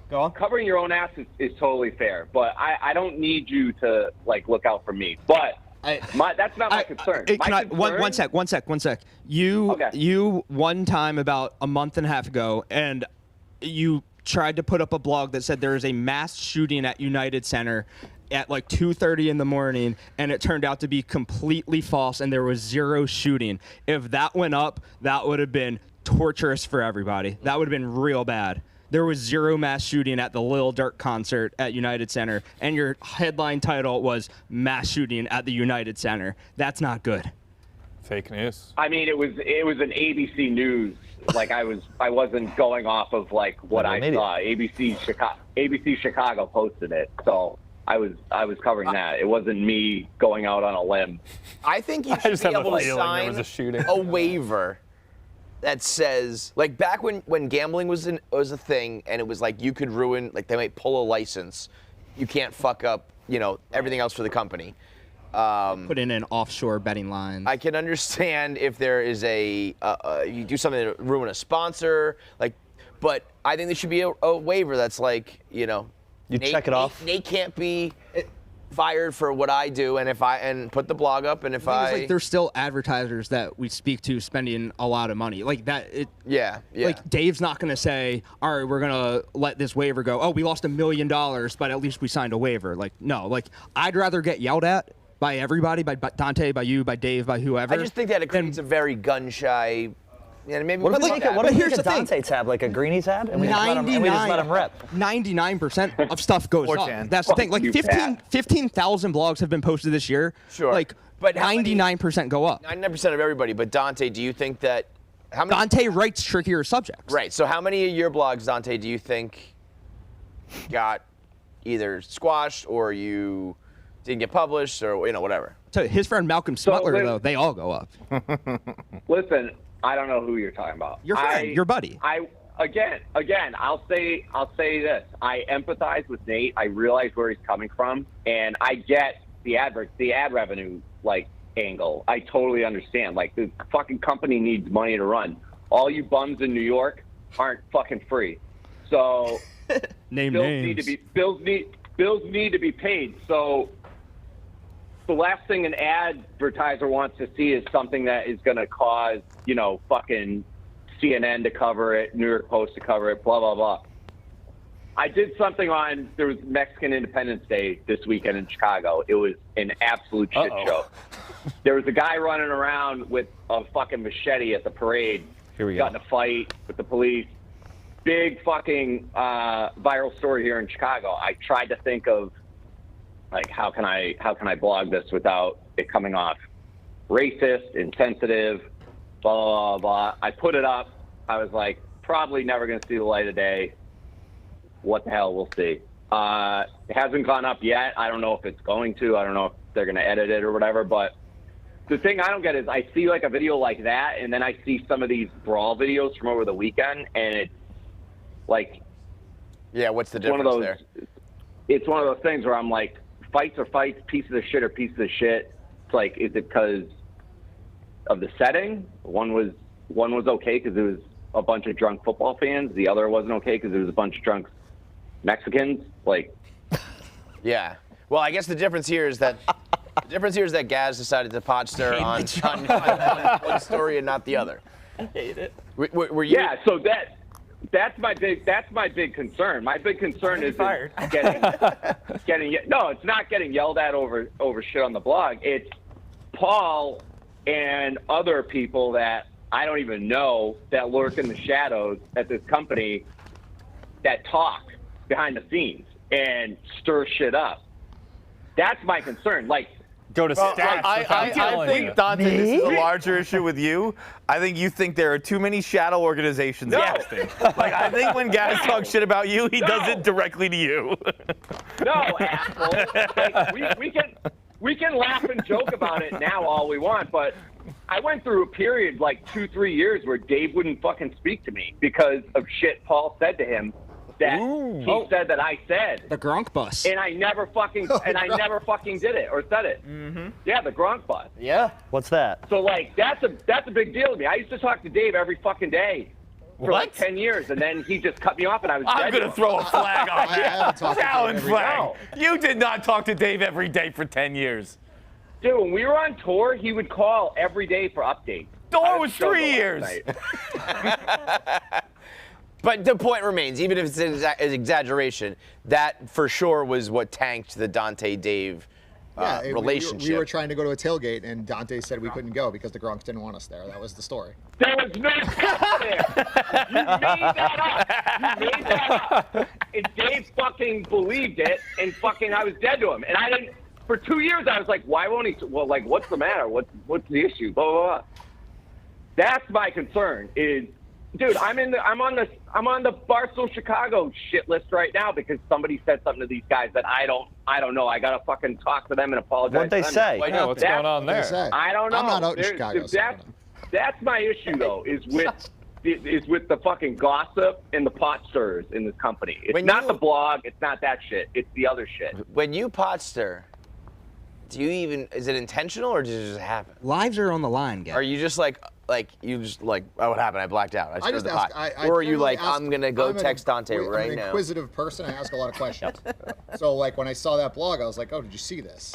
Go on. Covering your own ass is totally fair, but I don't need you to like look out for me. But that's not my concern. One sec. You one time about a month and a half ago, and you tried to put up a blog that said there is a mass shooting at United Center at like 2:30 in the morning, and it turned out to be completely false, and there was zero shooting. If that went up, that would have been torturous for everybody. That would have been real bad. There was zero mass shooting at the Lil Durk concert at United Center, and your headline title was mass shooting at the United Center. That's not good. Fake news. I mean, it was an ABC News. Like I wasn't going off of like what I saw. ABC Chicago posted it, so I was covering that. It wasn't me going out on a limb. I think you should be able to sign a waiver that says, like, back when gambling was a thing, and it was like you could ruin, like, they might pull a license, you can't fuck up, everything else for the company. Put in an offshore betting line. I can understand if there is you do something to ruin a sponsor, like, but I think there should be a waiver that's like, you check it off. Nate can't be fired for what I do, and put the blog up, and like, there's still advertisers that we speak to spending a lot of money like that. Yeah. Like, Dave's not going to say, all right, we're going to let this waiver go. Oh, we lost $1 million, but at least we signed a waiver. Like, no, like, I'd rather get yelled at by everybody, by Dante, by you, by Dave, by whoever. I just think that it creates a very gun shy. Yeah, maybe. What if we make a Dante tab, like a Greenie tab, and we just let him rip? 99% of stuff goes up. That's the thing. Like 15,000 blogs have been posted this year. Sure. Like, but 99% go up. 99% of everybody. But Dante, do you think that? Dante writes trickier subjects. Right. So how many of your blogs, Dante, do you think got either squashed or you didn't get published or whatever? So his friend Malcolm Smutler, though, they all go up. Listen. I don't know who you're talking about. Your friend, your buddy. Again, I'll say this. I empathize with Nate. I realize where he's coming from, and I get the ad revenue like angle. I totally understand. Like, the fucking company needs money to run. All you bums in New York aren't fucking free. So bills need to be paid. So the last thing an advertiser wants to see is something that is going to cause, fucking CNN to cover it, New York Post to cover it, blah, blah, blah. I did something there was Mexican Independence Day this weekend in Chicago. It was an absolute shit show. There was a guy running around with a fucking machete at the parade. Here we go. Got in a fight with the police. Big fucking viral story here in Chicago. I tried to think of, like, how can I blog this without it coming off racist, insensitive, blah, blah, blah. I put it up. I was like, probably never going to see the light of day. What the hell? We'll see. It hasn't gone up yet. I don't know if it's going to. I don't know if they're going to edit it or whatever. But the thing I don't get is I see like a video like that, and then I see some of these brawl videos from over the weekend, and it's like, yeah, what's the difference there? It's one of those things where I'm like, fights are fights, pieces of shit are pieces of shit. It's like, is it because of the setting? One was okay because it was a bunch of drunk football fans. The other wasn't okay because it was a bunch of drunk Mexicans. Like, yeah. Well, I guess the difference here is that Gaz decided to pot stir on one story and not the other. I hate it. Were you? Yeah. So that's my big concern. My big concern is getting no, it's not getting yelled at over shit on the blog. It's Paul and other people that I don't even know that lurk in the shadows at this company that talk behind the scenes and stir shit up. That's my concern. Like, go to stats. I think, Dante, this is a larger issue with you. I think you think there are too many shadow organizations acting. Like, I think when Gaz talks shit about you, he does it directly to you. No, asshole. Like, we can laugh and joke about it now all we want, but I went through a period like 2-3 years where Dave wouldn't fucking speak to me because of shit Paul said to him that he said that I said. The Gronk bus. And I never fucking did it or said it. Mm-hmm. Yeah, the Gronk bus. Yeah. What's that? So like that's a big deal to me. I used to talk to Dave every fucking day for like 10 years, and then he just cut me off, and I was. I'm gonna throw a flag on you. Challenge flag. No. You did not talk to Dave every day for 10 years. Dude, when we were on tour, he would call every day for updates. Tour was 3 years. But the point remains, even if it's an exaggeration, that for sure was what tanked the Dante-Dave relationship. We were trying to go to a tailgate, and Dante said we couldn't go because the Gronks didn't want us there. That was the story. There was no talk there. You made that up. And Dave fucking believed it, and fucking I was dead to him. And I didn't. For 2 years, I was like, why won't he? Well, like, what's the matter? What's the issue? Blah blah blah. That's my concern. Dude, I'm on the Barstool Chicago shit list right now because somebody said something to these guys that I don't know. I gotta fucking talk to them and apologize. What'd they say? I know what's going on there. I don't know. I'm not out in Chicago. That's my issue though. Is with the fucking gossip and the pot stirs in this company. It's not the blog. It's not that shit. It's the other shit. When you pot stir, is it intentional or does it just happen? Lives are on the line, guys. Are you just like, oh, what happened? I blacked out. I stirred the pot. I or are you like, I'm going to go text Dante right now? I'm an inquisitive person. I ask a lot of questions. So, like, when I saw that blog, I was like, oh, did you see this?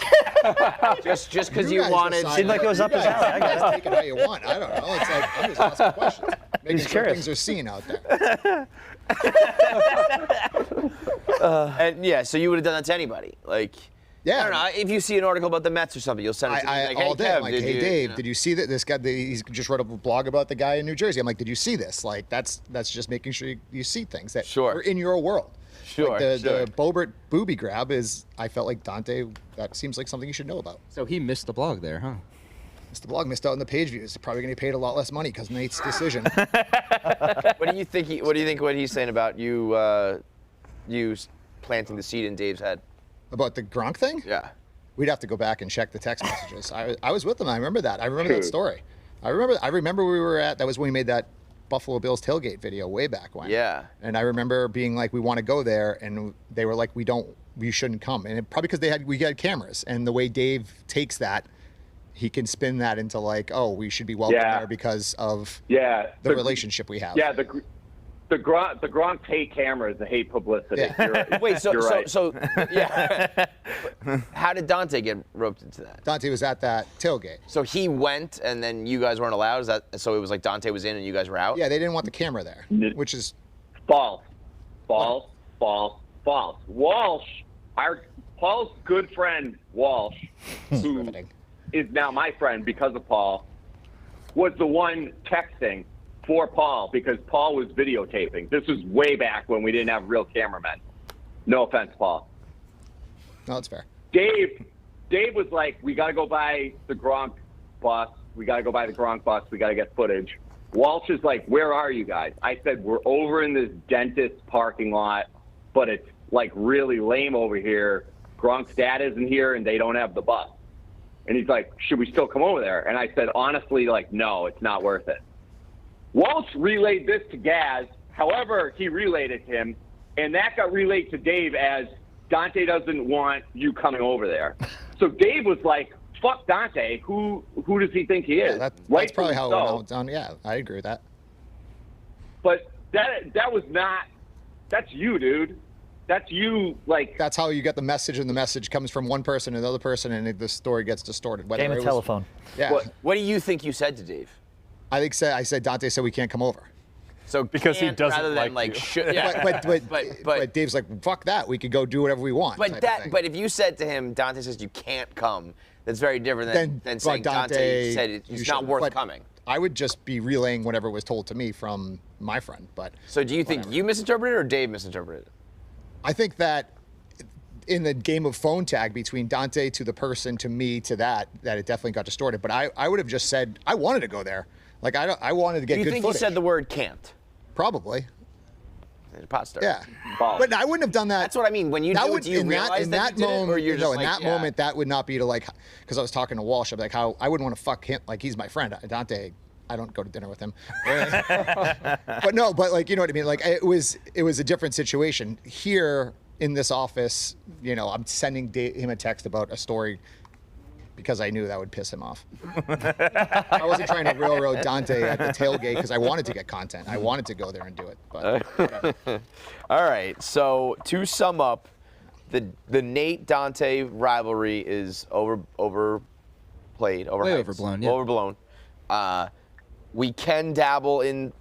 just because you wanted. Seemed like it was up his alley. I guess. Take it how you want. I don't know. It's like, I'm just asking questions. Making sure things are seen out there. And yeah, so you would have done that to anybody. Like, yeah. I don't know. If you see an article about the Mets or something, you'll send it to me. Like, all hey, day. Kev, I'm like, hey, Dave, did you see that? This guy, he's just wrote a blog about the guy in New Jersey. I'm like, did you see this? Like, that's just making sure you see things that are in your world. Sure. Like the Bobert booby grab is, I felt like Dante, that seems like something you should know about. So he missed the blog there, huh? Missed the blog, missed out on the page views. Probably going to be paid a lot less money because Nate's decision. What do you think? What he's saying about you planting the seed in Dave's head? About the Gronk thing? Yeah. We'd have to go back and check the text messages. I was with him. I remember that. I remember that story. I remember we were that was when we made that Buffalo Bills tailgate video way back when. Yeah. And I remember being like, we want to go there, and they were like, we shouldn't come. And probably because we had cameras, and the way Dave takes that, he can spin that into like, oh, we should be welcome there because of the relationship we have. Yeah, the Gronk hate cameras and hate publicity. Yeah. You're right. Wait, right. so yeah. How did Dante get roped into that? Dante was at that tailgate. So he went, and then you guys weren't allowed. So it was like Dante was in and you guys were out? Yeah, they didn't want the camera there, which is false. false. Walsh, Paul's good friend Walsh, who is now my friend because of Paul, was the one texting for Paul because Paul was videotaping. This was way back when we didn't have real cameramen. No offense, Paul. No, that's fair. Dave was like, we got to go by the Gronk bus. We got to go by the Gronk bus. We got to get footage. Walsh is like, where are you guys? I said, we're over in this dentist parking lot, but it's like really lame over here. Gronk's dad isn't here and they don't have the bus. And he's like, should we still come over there? And I said, honestly, like, no, it's not worth it. Walsh relayed this to Gaz. However, he relayed it to him, and that got relayed to Dave as Dante doesn't want you coming over there. So Dave was like, fuck Dante. Who does he think he is? Yeah, that's probably how it went down. Yeah, I agree with that. But that was not. That's you, dude. That's you. Like that's how you get the message, and the message comes from one person to another person, and the story gets distorted. Game of telephone. Yeah. What do you think you said to Dave? I said Dante said we can't come over. So because he doesn't rather than like you. should. Yeah. But Dave's like, fuck that. We could go do whatever we want. But if you said to him, Dante says you can't come, that's very different than saying Dante said it's not worth coming. I would just be relaying whatever was told to me from my friend. But so do you think you misinterpreted or Dave misinterpreted? I think that in the game of phone tag between Dante to the person to me to that it definitely got distorted. But I would have just said I wanted to go there. Like I wanted to get good footage. You think you said the word can't? Probably. Pot star. Yeah. But I wouldn't have done that. That's what I mean. When you do it, do you realize that you did it, or you're just in that moment, that would not be to like, because I was talking to Walsh, I'd be like, how I wouldn't want to fuck him. Like, he's my friend. Dante, I don't go to dinner with him. but like, you know what I mean? Like, it was a different situation. Here in this office, you know, I'm sending him a text about a story because I knew that would piss him off. I wasn't trying to railroad Dante at the tailgate because I wanted to get content. I wanted to go there and do it. But all right. So to sum up, the Nate Dante rivalry is overplayed, way overblown. Yeah. Overblown. We can dabble in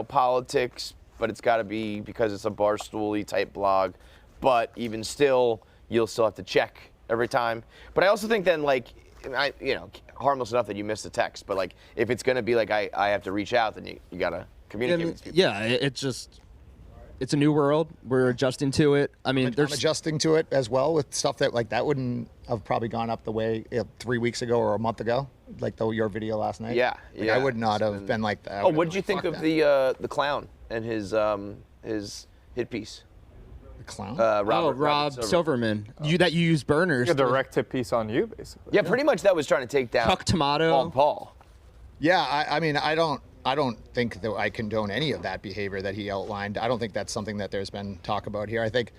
politics, but it's got to be because it's a Barstool-y type blog. But even still, you'll still have to check every time. But I also think then harmless enough that you missed a text, but like if it's gonna be like I have to reach out, then you gotta communicate with people. Yeah, it's a new world. We're adjusting to it. I mean, I'm adjusting to it as well with stuff that wouldn't have probably gone up the way 3 weeks ago or a month ago, like your video last night. Yeah, I would not have been like that. Oh, what did you think of the clown and his hit piece? Clown? Rob Silverman. You use burners. A direct hit piece on you, basically. Yeah, pretty much that was trying to take down Chuck Tomato. Paul. Yeah, I mean, I don't think that I condone any of that behavior that he outlined. I don't think that's something that there's been talk about here. I think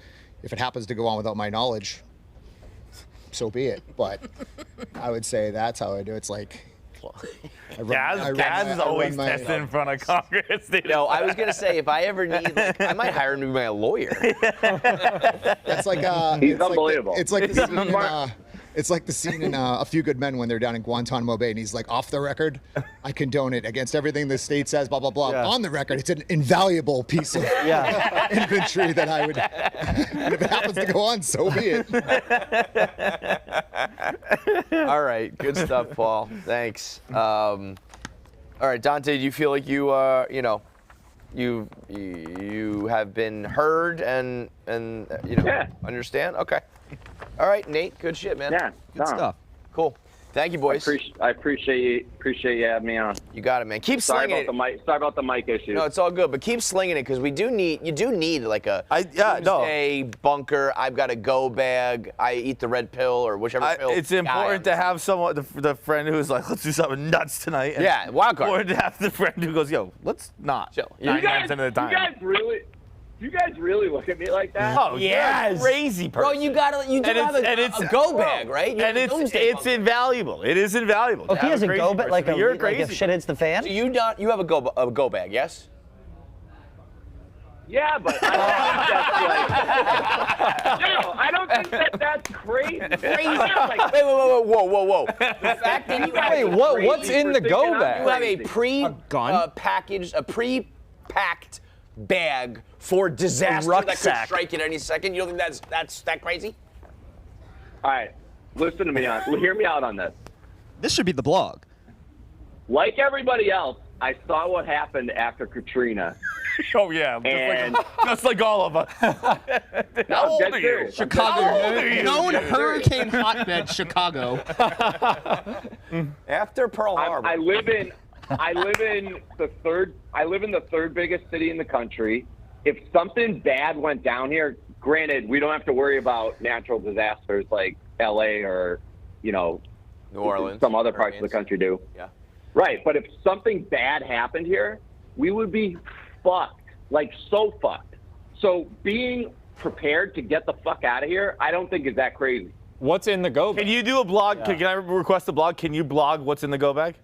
if it happens to go on without my knowledge, so be it. But I would say that's how I do it. It's like Gaz is always tested in front of Congress. No, I was gonna say if I ever need, I might hire him to be my lawyer. That's like he's unbelievable. It's like the scene in A Few Good Men when they're down in Guantanamo Bay, and he's like, off the record, I condone it against everything the state says, blah blah blah. Yeah. On the record, it's an invaluable piece of inventory that I would. And if it happens to go on, so be it. All right, good stuff, Paul. Thanks. All right, Dante, do you feel like you have been heard and understand? Okay. All right, Nate, good shit, man. Yeah, good stuff. Cool. Thank you, boys. I appreciate you having me on. You got it, man. Keep slinging it. Sorry about the mic issue. No, it's all good, but keep slinging it because you do need like a Tuesday bunker. I've got a go bag. I eat the red pill or whichever pill. It's important to have someone, the friend who's like, let's do something nuts tonight. And yeah, wild card. Or to have the friend who goes, yo, let's not. Chill. 9 times into the time. You guys really look at me like that? Oh, yes. You're a crazy person. Bro, you do have a go bag, right? It's invaluable. It is invaluable. Oh, he has a go bag, like if shit hits the fan? So you have a go bag, yes? Yeah, but I don't think that's crazy. Like, whoa. The fact that you have what's in the go bag? You have a pre-packaged bag for disaster that could strike at any second. You don't think that's that crazy? All right, listen to me hear me out on this. This should be the blog. Like everybody else, I saw what happened after Katrina. Oh yeah, just like all of us. How old are you? Chicago, known hurricane hotbed, Chicago. After Pearl Harbor. I live in the third biggest city in the country. If something bad went down here, granted, we don't have to worry about natural disasters like LA or, New Orleans, some other parts of the country do. Yeah. Right, but if something bad happened here, we would be fucked, like so fucked. So being prepared to get the fuck out of here, I don't think is that crazy. What's in the go bag? Can you do a blog? Yeah. Can I request a blog? Can you blog what's in the go bag?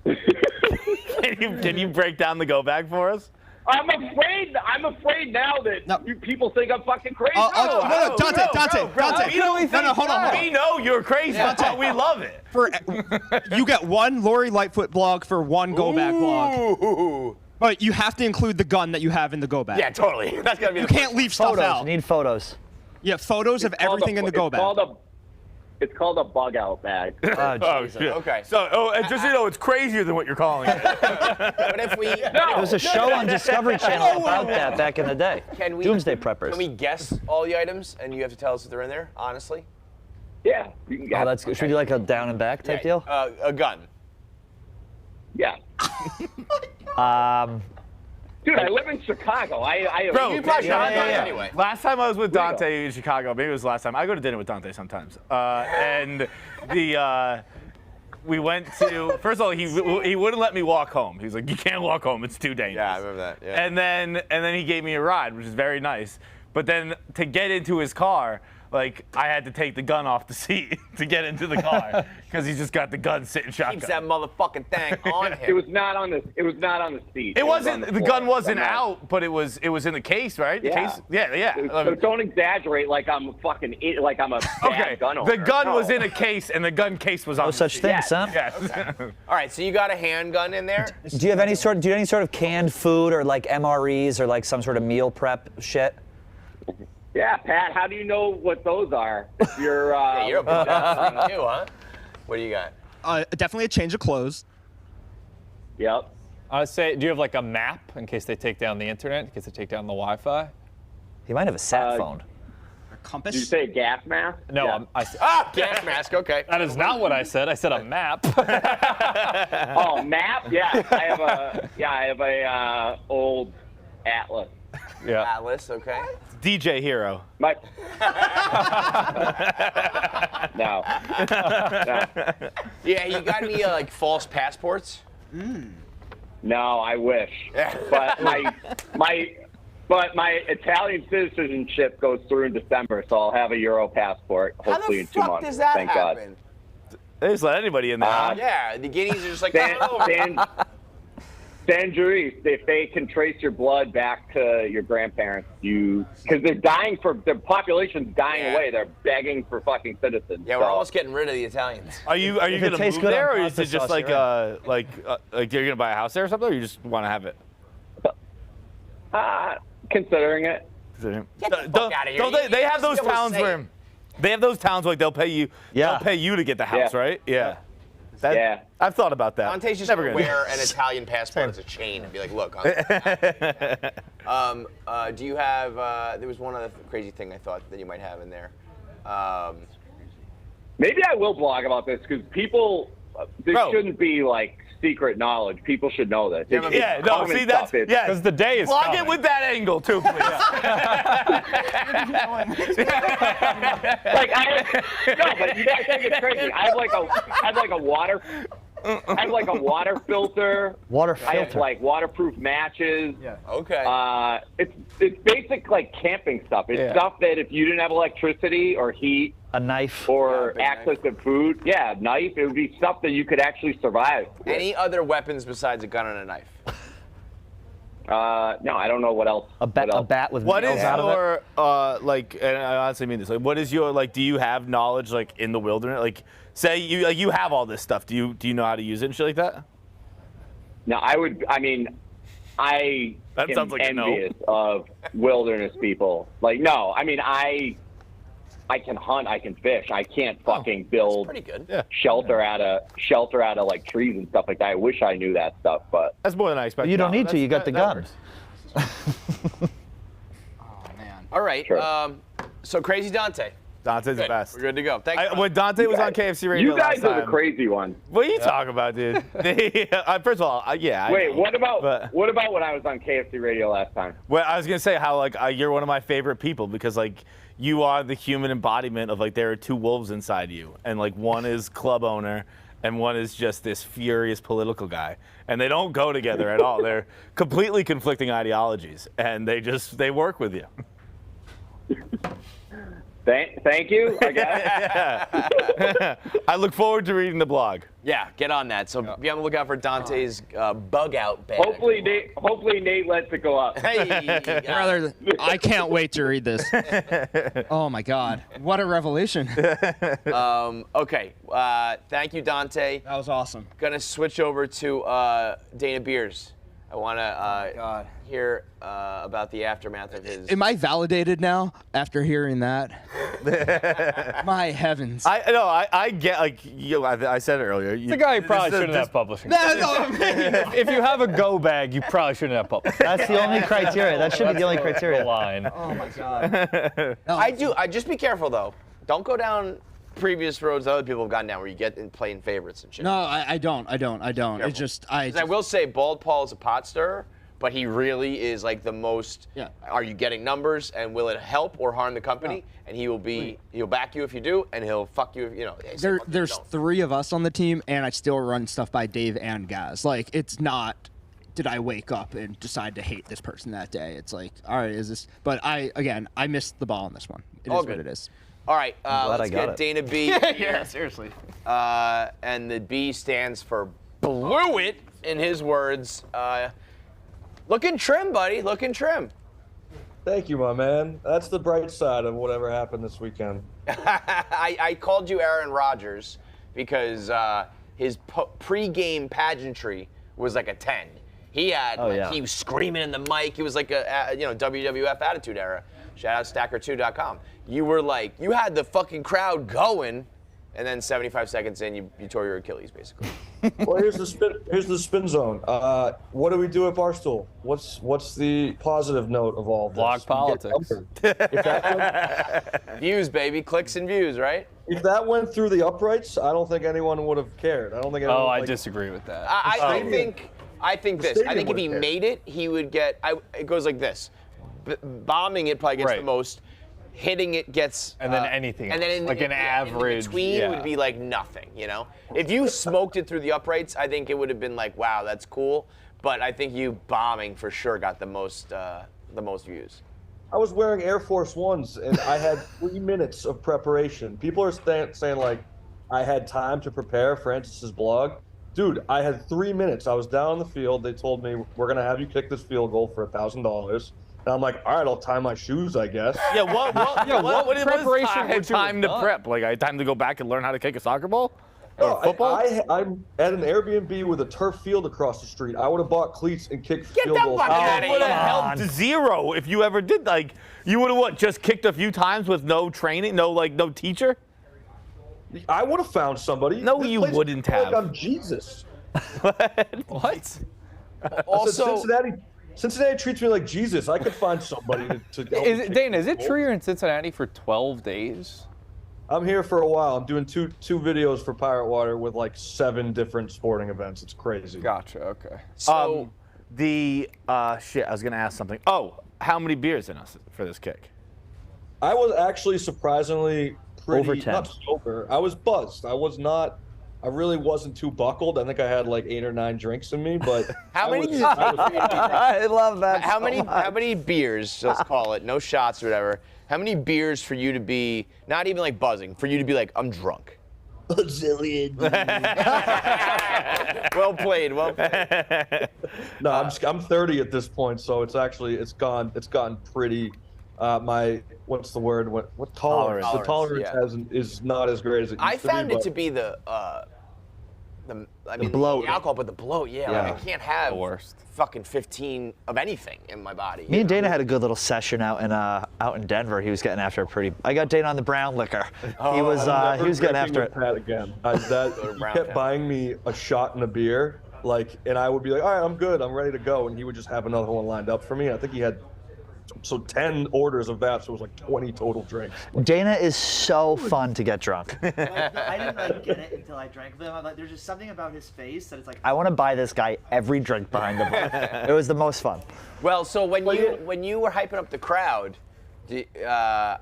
Can you break down the go bag for us? I'm afraid now that people think I'm fucking crazy. No, Dante. No, hold on. We know you're crazy. Dante, we love it. You get one Lori Lightfoot blog for one go bag blog. But you have to include the gun that you have in the go bag. Yeah, totally. That's gotta be. You can't leave stuff out. You need photos. Yeah, photos of everything in the go bag. It's called a bug out bag. Oh, shit. Okay. So, just so you know, it's crazier than what you're calling it. But if we... There was a show on Discovery Channel about that back in the day. Doomsday Preppers. Can we guess all the items, and you have to tell us if they're in there, honestly? Yeah, you can guess. Oh, that's good. Should we do like a down and back type deal? A gun. Yeah. Dude, I live in Chicago. Bro, you probably anyway. Last time I was with Dante in Chicago, maybe it was last time. I go to dinner with Dante sometimes. And we went to, first of all, he wouldn't let me walk home. He was like, you can't walk home, it's too dangerous. Yeah, I remember that. Yeah. And then he gave me a ride, which is very nice. But then to get into his car, like, I had to take the gun off the seat to get into the car because he's just got the gun sitting shotgun. Keeps that motherfucking thing on him. It was not on the seat. It wasn't. The gun wasn't out, but it was in the case, right? Yeah. The case? Yeah. So don't exaggerate like I'm a fucking like I'm a bad gun owner. The gun was in a case, and the gun case was on. No such thing, son. Yes. Okay. All right, so you got a handgun in there. Do you have any sort of canned food or like MREs or like some sort of meal prep shit? Yeah, Pat, how do you know what those are? You're you're a pedestrian too, huh? What do you got? Definitely a change of clothes. Yep. I say, do you have like a map in case they take down the internet, in case they take down the Wi-Fi? He might have a sat phone. A compass. Did you say a gas mask? No, yeah. Gas mask. Okay. That is not what I said. I said a map. Oh, map? Yeah, I have a old Atlas. Yeah. Atlas. Okay. DJ Hero. No. Yeah, you got any like false passports? No, I wish. But my Italian citizenship goes through in December, so I'll have a Euro passport hopefully in 2 months. How the fuck does that Thank happen? God. They just let anybody in there. Yeah, the guineas are just like. Sanjuris, if they can trace your blood back to your grandparents, because their population's dying away. They're begging for fucking citizens. Yeah, we're almost getting rid of the Italians. Are you gonna move there, or is it just like like you're gonna buy a house there or something, or you just want to have it? Considering it. Get the fuck out of here. Don't they have those towns where they have those towns where they'll pay you? Yeah. They'll pay you to get the house, right? Yeah. Yeah. I've thought about that. Dante's just gonna wear an Italian passport as a chain and be like, look. Do you have? There was one other crazy thing I thought that you might have in there. Maybe I will blog about this because people. This shouldn't be like secret knowledge. People should know this. Because the day is blog coming. it with that angle too, please. But you guys think it's crazy. I have like a water filter. I have like waterproof matches. Yeah. Okay. It's basic like camping stuff. It's stuff that if you didn't have electricity or heat, a knife or access to food, knife. It would be stuff that you could actually survive with. Any other weapons besides a gun and a knife? No, I don't know what else. A bat with what nails is out your of it? like? And I honestly mean this. Like, what is your like? Do you have knowledge like in the wilderness? Like, say you have all this stuff. Do you know how to use it and shit like that? No, I That sounds like envious of wilderness people. Like, no, I mean, I can hunt, I can fish. I can't fucking build shelter out of like trees and stuff like that. I wish I knew that stuff, but that's more than I expected. You don't need to. You got the gun. Oh man. All right. Sure. So Crazy Dante. Dante's the best. We're good to go. Thanks. When Dante was on KFC Radio you guys last time, are the crazy ones. What are you talking about, dude? First of all, yeah. Wait, what about when I was on KFC Radio last time? Well, I was gonna say how like you're one of my favorite people because like you are the human embodiment of like there are two wolves inside you, and like one is club owner and one is just this furious political guy, and they don't go together at all. They're completely conflicting ideologies, and they work with you. Thank you, I guess. I look forward to reading the blog. Yeah, get on that. So be on the lookout for Dante's bug out bag. Hopefully Nate lets it go up. Hey, brother, I can't wait to read this. Oh my God, what a revelation! Okay, thank you, Dante. That was awesome. Gonna switch over to Dana Beers. I want to hear about the aftermath of his. Am I validated now after hearing that? My heavens. I get, like, I said it earlier. The guy you probably shouldn't have publishing. If you have a go bag, you probably shouldn't have publishing. That's the only criteria. That should be the only criteria. Line. Oh my God. I just be careful though. Don't go down previous roads that other people have gone down where you get in playing favorites and shit. No, I don't. Careful. It's just I will say Bald Paul is a pot stirrer, but he really is like the most. Yeah. Are you getting numbers, and will it help or harm the company? No. And he'll back you if you do, and he'll fuck you if you know. There's three of us on the team, and I still run stuff by Dave and Gaz. Like, it's not. Did I wake up and decide to hate this person that day? It's like, all right, is this? But I missed the ball on this one. It is what it is. All right, let's get Dana B. Yeah, seriously. And the B stands for blew it, in his words. Looking trim, buddy. Looking trim. Thank you, my man. That's the bright side of whatever happened this weekend. I called you Aaron Rodgers because his pre-game pageantry was like a 10. He had, he was screaming in the mic. He was like a WWF Attitude Era. Shout out Stacker2.com. You were like, you had the fucking crowd going, and then 75 seconds in, you tore your Achilles, basically. Well, here's the spin zone. What do we do at Barstool? What's the positive note of all this? Blog politics. Views, baby, clicks and views, right? If that went through the uprights, I don't think anyone would have cared. I don't think. I disagree with that. I think this. I think if he made it, he would get. It goes like this. Bombing it probably gets the most. Hitting it gets. And then anything. And then an average. In between would be like nothing, you know? If you smoked it through the uprights, I think it would have been like, wow, that's cool. But I think you bombing for sure got the most views. I was wearing Air Force Ones and I had 3 minutes of preparation. People are saying like, I had time to prepare Francis's blog. Dude, I had 3 minutes. I was down on the field. They told me, we're going to have you kick this field goal for $1,000. And I'm like, all right, I'll tie my shoes, I guess. Yeah, what preparation had time to prep? Like, I had time to go back and learn how to kick a soccer ball? Or football? I'm at an Airbnb with a turf field across the street. I would have bought cleats and kicked field goals. It would have helped zero if you ever did. Like, you would have, just kicked a few times with no training, no teacher? I would have found somebody. No, you wouldn't have. Like I'm Jesus. What? Also, Cincinnati treats me like Jesus. I could find somebody to Dana, is it true you're in Cincinnati for 12 days? I'm here for a while. I'm doing two videos for Pirate Water with like 7 different sporting events. It's crazy. Gotcha, okay. So, I was going to ask something. Oh, how many beers in us for this kick? I was actually surprisingly pretty, over 10. Not sober. I was buzzed. I really wasn't too buckled. I think I had like 8 or 9 drinks in me, but I love that. How many beers, let's call it, no shots or whatever, how many beers for you to be, not even like buzzing, for you to be like, I'm drunk? A zillion. Well played. No, I'm 30 at this point, so it's gotten pretty, what's the word? What tolerance? The tolerance is not as great as it used to be. I found it to be the bloat. the alcohol, but the bloat, yeah. Like I can't have The worst. fucking 15 of anything in my body. Me and Dana had a good little session out in Denver. He was getting after I got Dana on the brown liquor. He was getting after it. Pat again. He kept buying me a shot and a beer, and I would be like, all right, I'm good, I'm ready to go, and he would just have another one lined up for me. I think he had 10 orders of that, so it was like 20 total drinks. Dana is so fun to get drunk. I didn't get it until I drank them. I'm like, there's just something about his face that it's like. I want to buy this guy every drink behind the bar. It was the most fun. Well, so when you were hyping up the crowd, I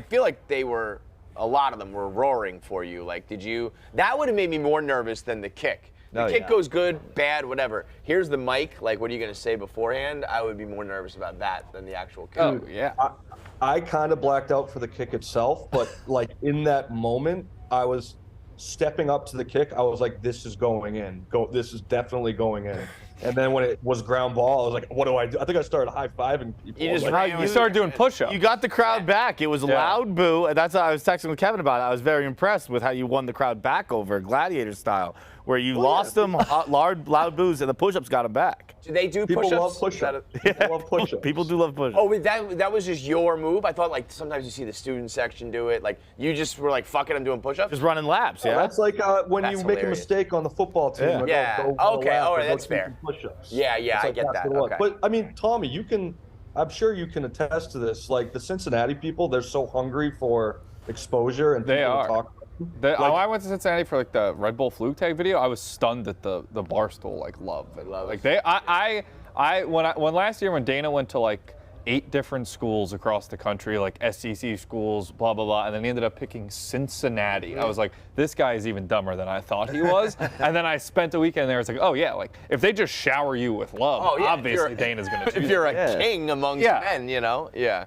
feel like a lot of them were roaring for you. Like, that would have made me more nervous than the kick. The kick goes good, bad, whatever. Here's the mic. Like, what are you going to say beforehand? I would be more nervous about that than the actual kick. Oh, yeah. I kind of blacked out for the kick itself, but in that moment, I was stepping up to the kick. I was like, this is going in. This is definitely going in. And then when it was ground ball, I was like, what do I do? I think I started high-fiving people. You started doing push-ups. You got the crowd back. It was a loud boo, and that's how I was texting with Kevin about it. I was very impressed with how you won the crowd back over, gladiator style, where you lost them, loud boos, and the push-ups got them back. Do they do push-ups? People love push-ups. People love push-ups. People do love push-ups. Oh, that was just your move? I thought sometimes you see the student section do it. Like you just were like, fuck it, I'm doing push-ups? Just running laps, yeah. That's like when you make a mistake on the football team. Yeah. Okay, all right, that's fair. Push-ups. Yeah, I get that. Okay. But I mean, Tommy, I'm sure you can attest to this. Like the Cincinnati people, they're so hungry for exposure and they are. To talk. I went to Cincinnati for the Red Bull fluke tag video. I was stunned at the Barstool love. When last year when Dana went to 8 different schools across the country, SEC schools, blah blah blah, and then he ended up picking Cincinnati. I was like, this guy is even dumber than I thought he was. And then I spent a weekend there. It's like, oh yeah, if they just shower you with love, obviously Dana's gonna. If you're a king amongst men, yeah.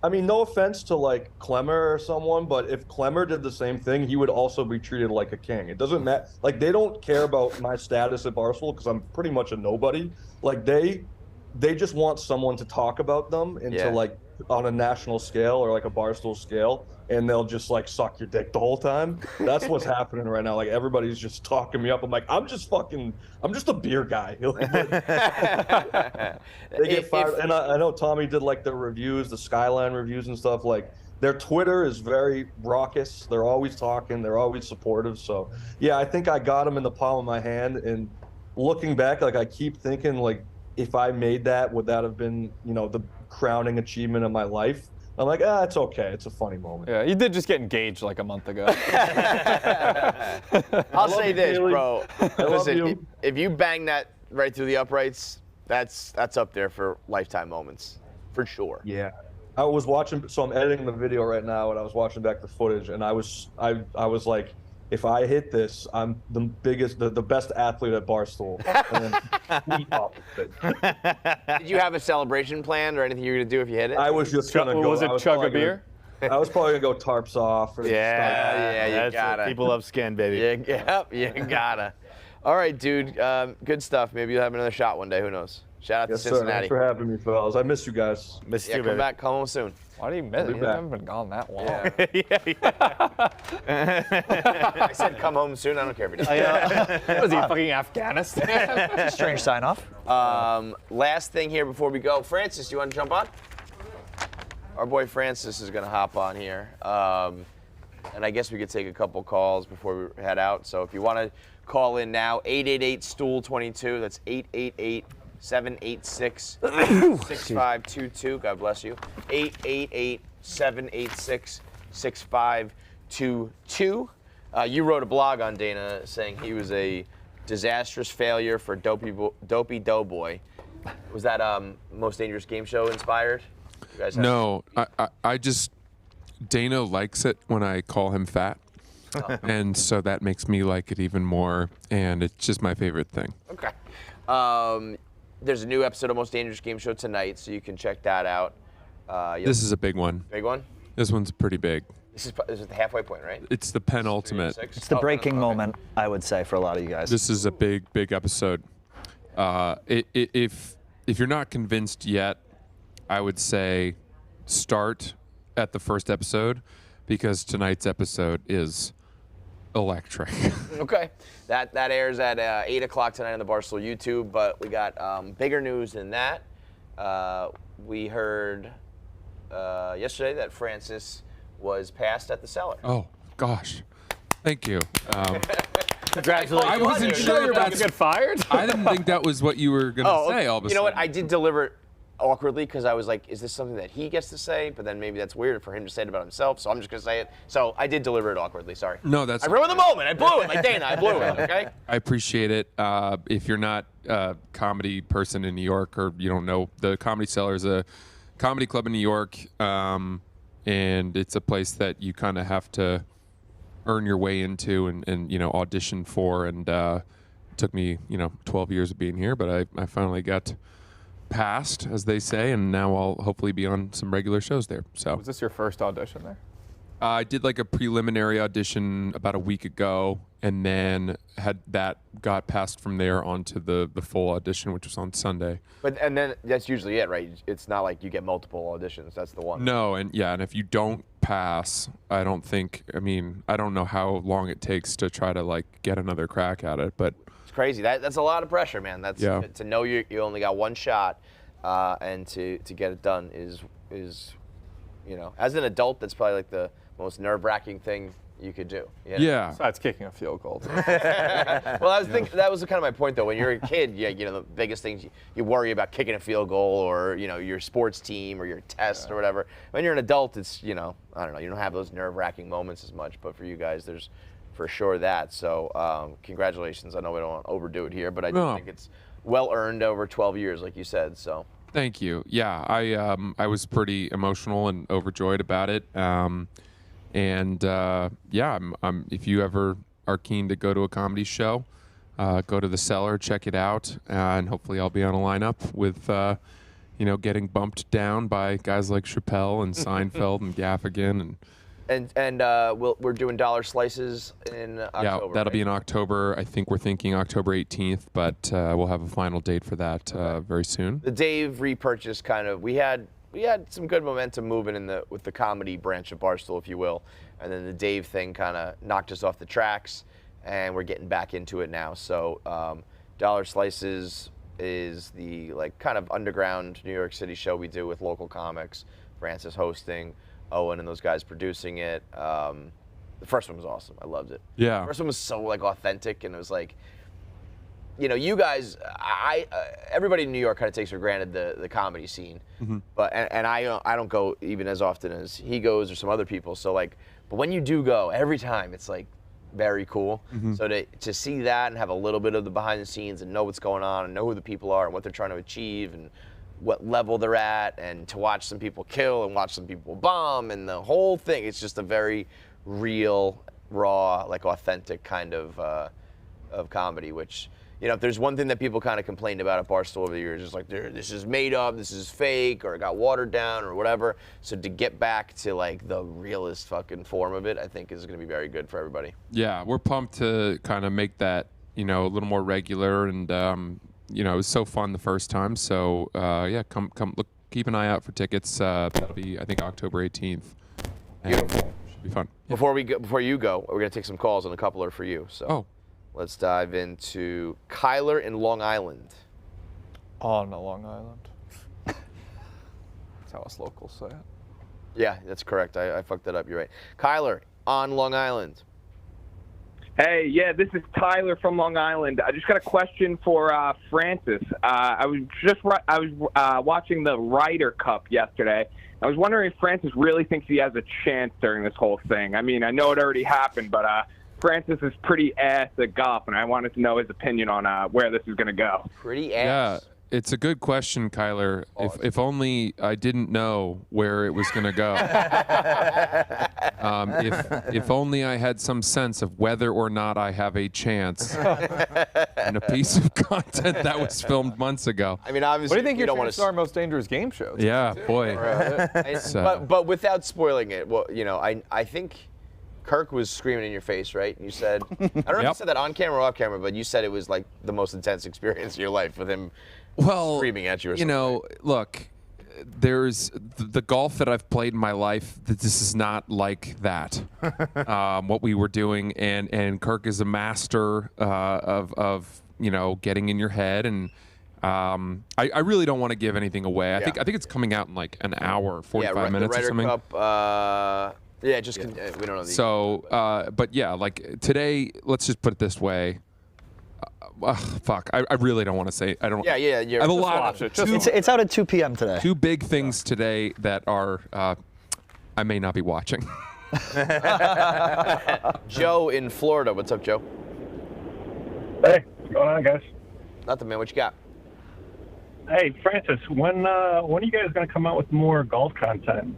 I mean, no offense to Clemmer or someone, but if Clemmer did the same thing, he would also be treated like a king. It doesn't matter. They don't care about my status at Barstool because I'm pretty much a nobody. They just want someone to talk about them on a national scale or a Barstool scale, and they'll just suck your dick the whole time. That's what's happening right now. Everybody's just talking me up. I'm like, I'm just a beer guy. They get fired. And I know Tommy did the reviews, the Skyline reviews and stuff. Their Twitter is very raucous. They're always talking. They're always supportive. So yeah, I think I got them in the palm of my hand. And looking back, I keep thinking if I made that, would that have been, the crowning achievement of my life? I'm like, it's okay. It's a funny moment. Yeah, you did just get engaged a month ago. I'll say this, bro. Listen, if you bang that right through the uprights, that's up there for lifetime moments, for sure. Yeah. I was watching, so I'm editing the video right now, and I was watching back the footage, and I was like, if I hit this, I'm the best athlete at Barstool. Did you have a celebration planned or anything you were going to do if you hit it? I was just going to go. Was it chug a beer? I was probably going to go tarps off. You gotta. People love skin, baby. You gotta. All right, dude. Good stuff. Maybe you'll have another shot one day. Who knows? Shout out to Cincinnati. Thanks for having me, fellas. I miss you guys. Miss you, come baby. back. Come home soon. Why do you miss it? You haven't been gone that long. I said come home soon. I don't care if you do. Was he fucking Afghanistan? Strange sign off. Last thing here before we go. Francis, you want to jump on? Our boy Francis is going to hop on here. And I guess we could take a couple calls before we head out. So if you want to call in now, 888-STOOL-22. That's 888-786-6522. God bless you. 888-786-6522. You wrote a blog on Dana saying he was a disastrous failure for Dopey Doughboy. Was that Most Dangerous Game Show inspired? You guys No, I just, Dana likes it when I call him fat. Oh. And so that makes me like it even more, and it's just my favorite thing. Okay. There's a new episode of Most Dangerous Game Show tonight, so you can check that out. This is a big one. Big one? This one's pretty big. This is the halfway point, right? It's the penultimate. It's the breaking moment, I would say, for a lot of you guys. This is a big episode. If you're not convinced yet, I would say start at the first episode, because tonight's episode is electric. Okay. That airs at 8 o'clock tonight on the Barstool YouTube, but we got bigger news than that. We heard yesterday that Francis was passed at the Cellar. Oh, gosh. Thank you. Congratulations. I wasn't sure you're about to get fired. I didn't think that was what you were going to say all of a sudden. You know what? I did deliver it awkwardly because I was like, is this something that he gets to say? But then maybe that's weird for him to say it about himself, so I'm just going to say it. So I did deliver it awkwardly, sorry. No, that's... I ruined the moment. I blew it. Like Dana, I blew it, okay? I appreciate it. If you're not a comedy person in New York or you don't know, the Comedy Cellar is a comedy club in New York, and it's a place that you kind of have to earn your way into and you know, audition for. And it took me, 12 years of being here, but I finally got passed, as they say, and now I'll hopefully be on some regular shows there. So Was this your first audition there? I did like a preliminary audition about a week ago, and then got passed from there onto the full audition, which was on Sunday. And then that's usually it, right? It's not like you get multiple auditions. That's the one. No, and if you don't pass, I don't know how long it takes to try to like get another crack at it, but it's crazy. That's a lot of pressure, man. That's to know you only got one shot, and to get it done is as an adult, that's probably like the most nerve-wracking thing you could do. You know? Yeah. Besides kicking a field goal. Well, I was thinking that was kind of my point though. When you're a kid, the biggest things you worry about kicking a field goal or your sports team or your test or whatever. When you're an adult, it's I don't know. You don't have those nerve-wracking moments as much. But for you guys, there's for sure that. So congratulations. I know we don't want to overdo it here, but I do think it's well earned over 12 years, like you said. So. Thank you. Yeah, I was pretty emotional and overjoyed about it. If you ever are keen to go to a comedy show, go to the Cellar, check it out, and hopefully I'll be on a lineup with, getting bumped down by guys like Chappelle and Seinfeld and Gaffigan and we're doing dollar slices in October. Yeah, that'll be in October. I think we're thinking October 18th, but we'll have a final date for that very soon. The Dave repurchase we had some good momentum moving with the comedy branch of Barstool, if you will, and then the Dave thing kind of knocked us off the tracks, and we're getting back into it now. So dollar slices is the kind of underground New York City show we do with local comics. Francis hosting. Owen and those guys producing it. The first one was awesome. I loved it. Yeah. The first one was so authentic, and it was you guys. Everybody in New York kind of takes for granted the comedy scene, but and I don't go even as often as he goes or some other people. So but when you do go, every time it's very cool. So to see that and have a little bit of the behind the scenes and know what's going on and know who the people are and what they're trying to achieve and what level they're at, and to watch some people kill and watch some people bomb and the whole thing, it's just a very real, raw, authentic kind of comedy, which, if there's one thing that people kind of complained about at Barstool over the years, it's this is made up, this is fake, or it got watered down or whatever. So to get back to the realest fucking form of it, I think is going to be very good for everybody. Yeah, we're pumped to kind of make that, a little more regular, and it was so fun the first time. So come look, keep an eye out for tickets. That'll be, I think, October 18th. Beautiful. Should be fun. Before you go, we're gonna take some calls, and a couple are for you. So let's dive into Kyler in Long Island. On Long Island. That's how us locals say it. Yeah, that's correct. I fucked that up. You're right. Kyler on Long Island. Hey, this is Tyler from Long Island. I just got a question for Francis. I was watching the Ryder Cup yesterday. I was wondering if Francis really thinks he has a chance during this whole thing. I mean, I know it already happened, but Francis is pretty ass at golf, and I wanted to know his opinion on where this is going to go. Pretty ass. Yeah. It's a good question, Kyler. If only I didn't know where it was going to go. If only I had some sense of whether or not I have a chance in a piece of content that was filmed months ago. I mean, obviously, what do you think you don't want to Our Most Dangerous Game shows? Yeah, boy. But without spoiling it, I think Kirk was screaming in your face, right? And you said, I don't know if you said that on camera or off camera, but you said it was the most intense experience of your life with him. Well, screaming at you or something. Look, there's the golf that I've played in my life. This is not like that. What we were doing, and Kirk is a master of getting in your head, and I really don't want to give anything away. I think it's coming out in like an hour, 45 minutes or something. Cup, we don't know. So, but yeah, like today, let's just put it this way. Fuck, I really don't want to say. I don't. Yeah. I have a lot. It's out at 2 p.m. today. Two big things today that are I may not be watching. Joe in Florida. What's up, Joe? Hey, what's going on, guys? Nothing, man. What you got? Hey, Francis, when are you guys going to come out with more golf content?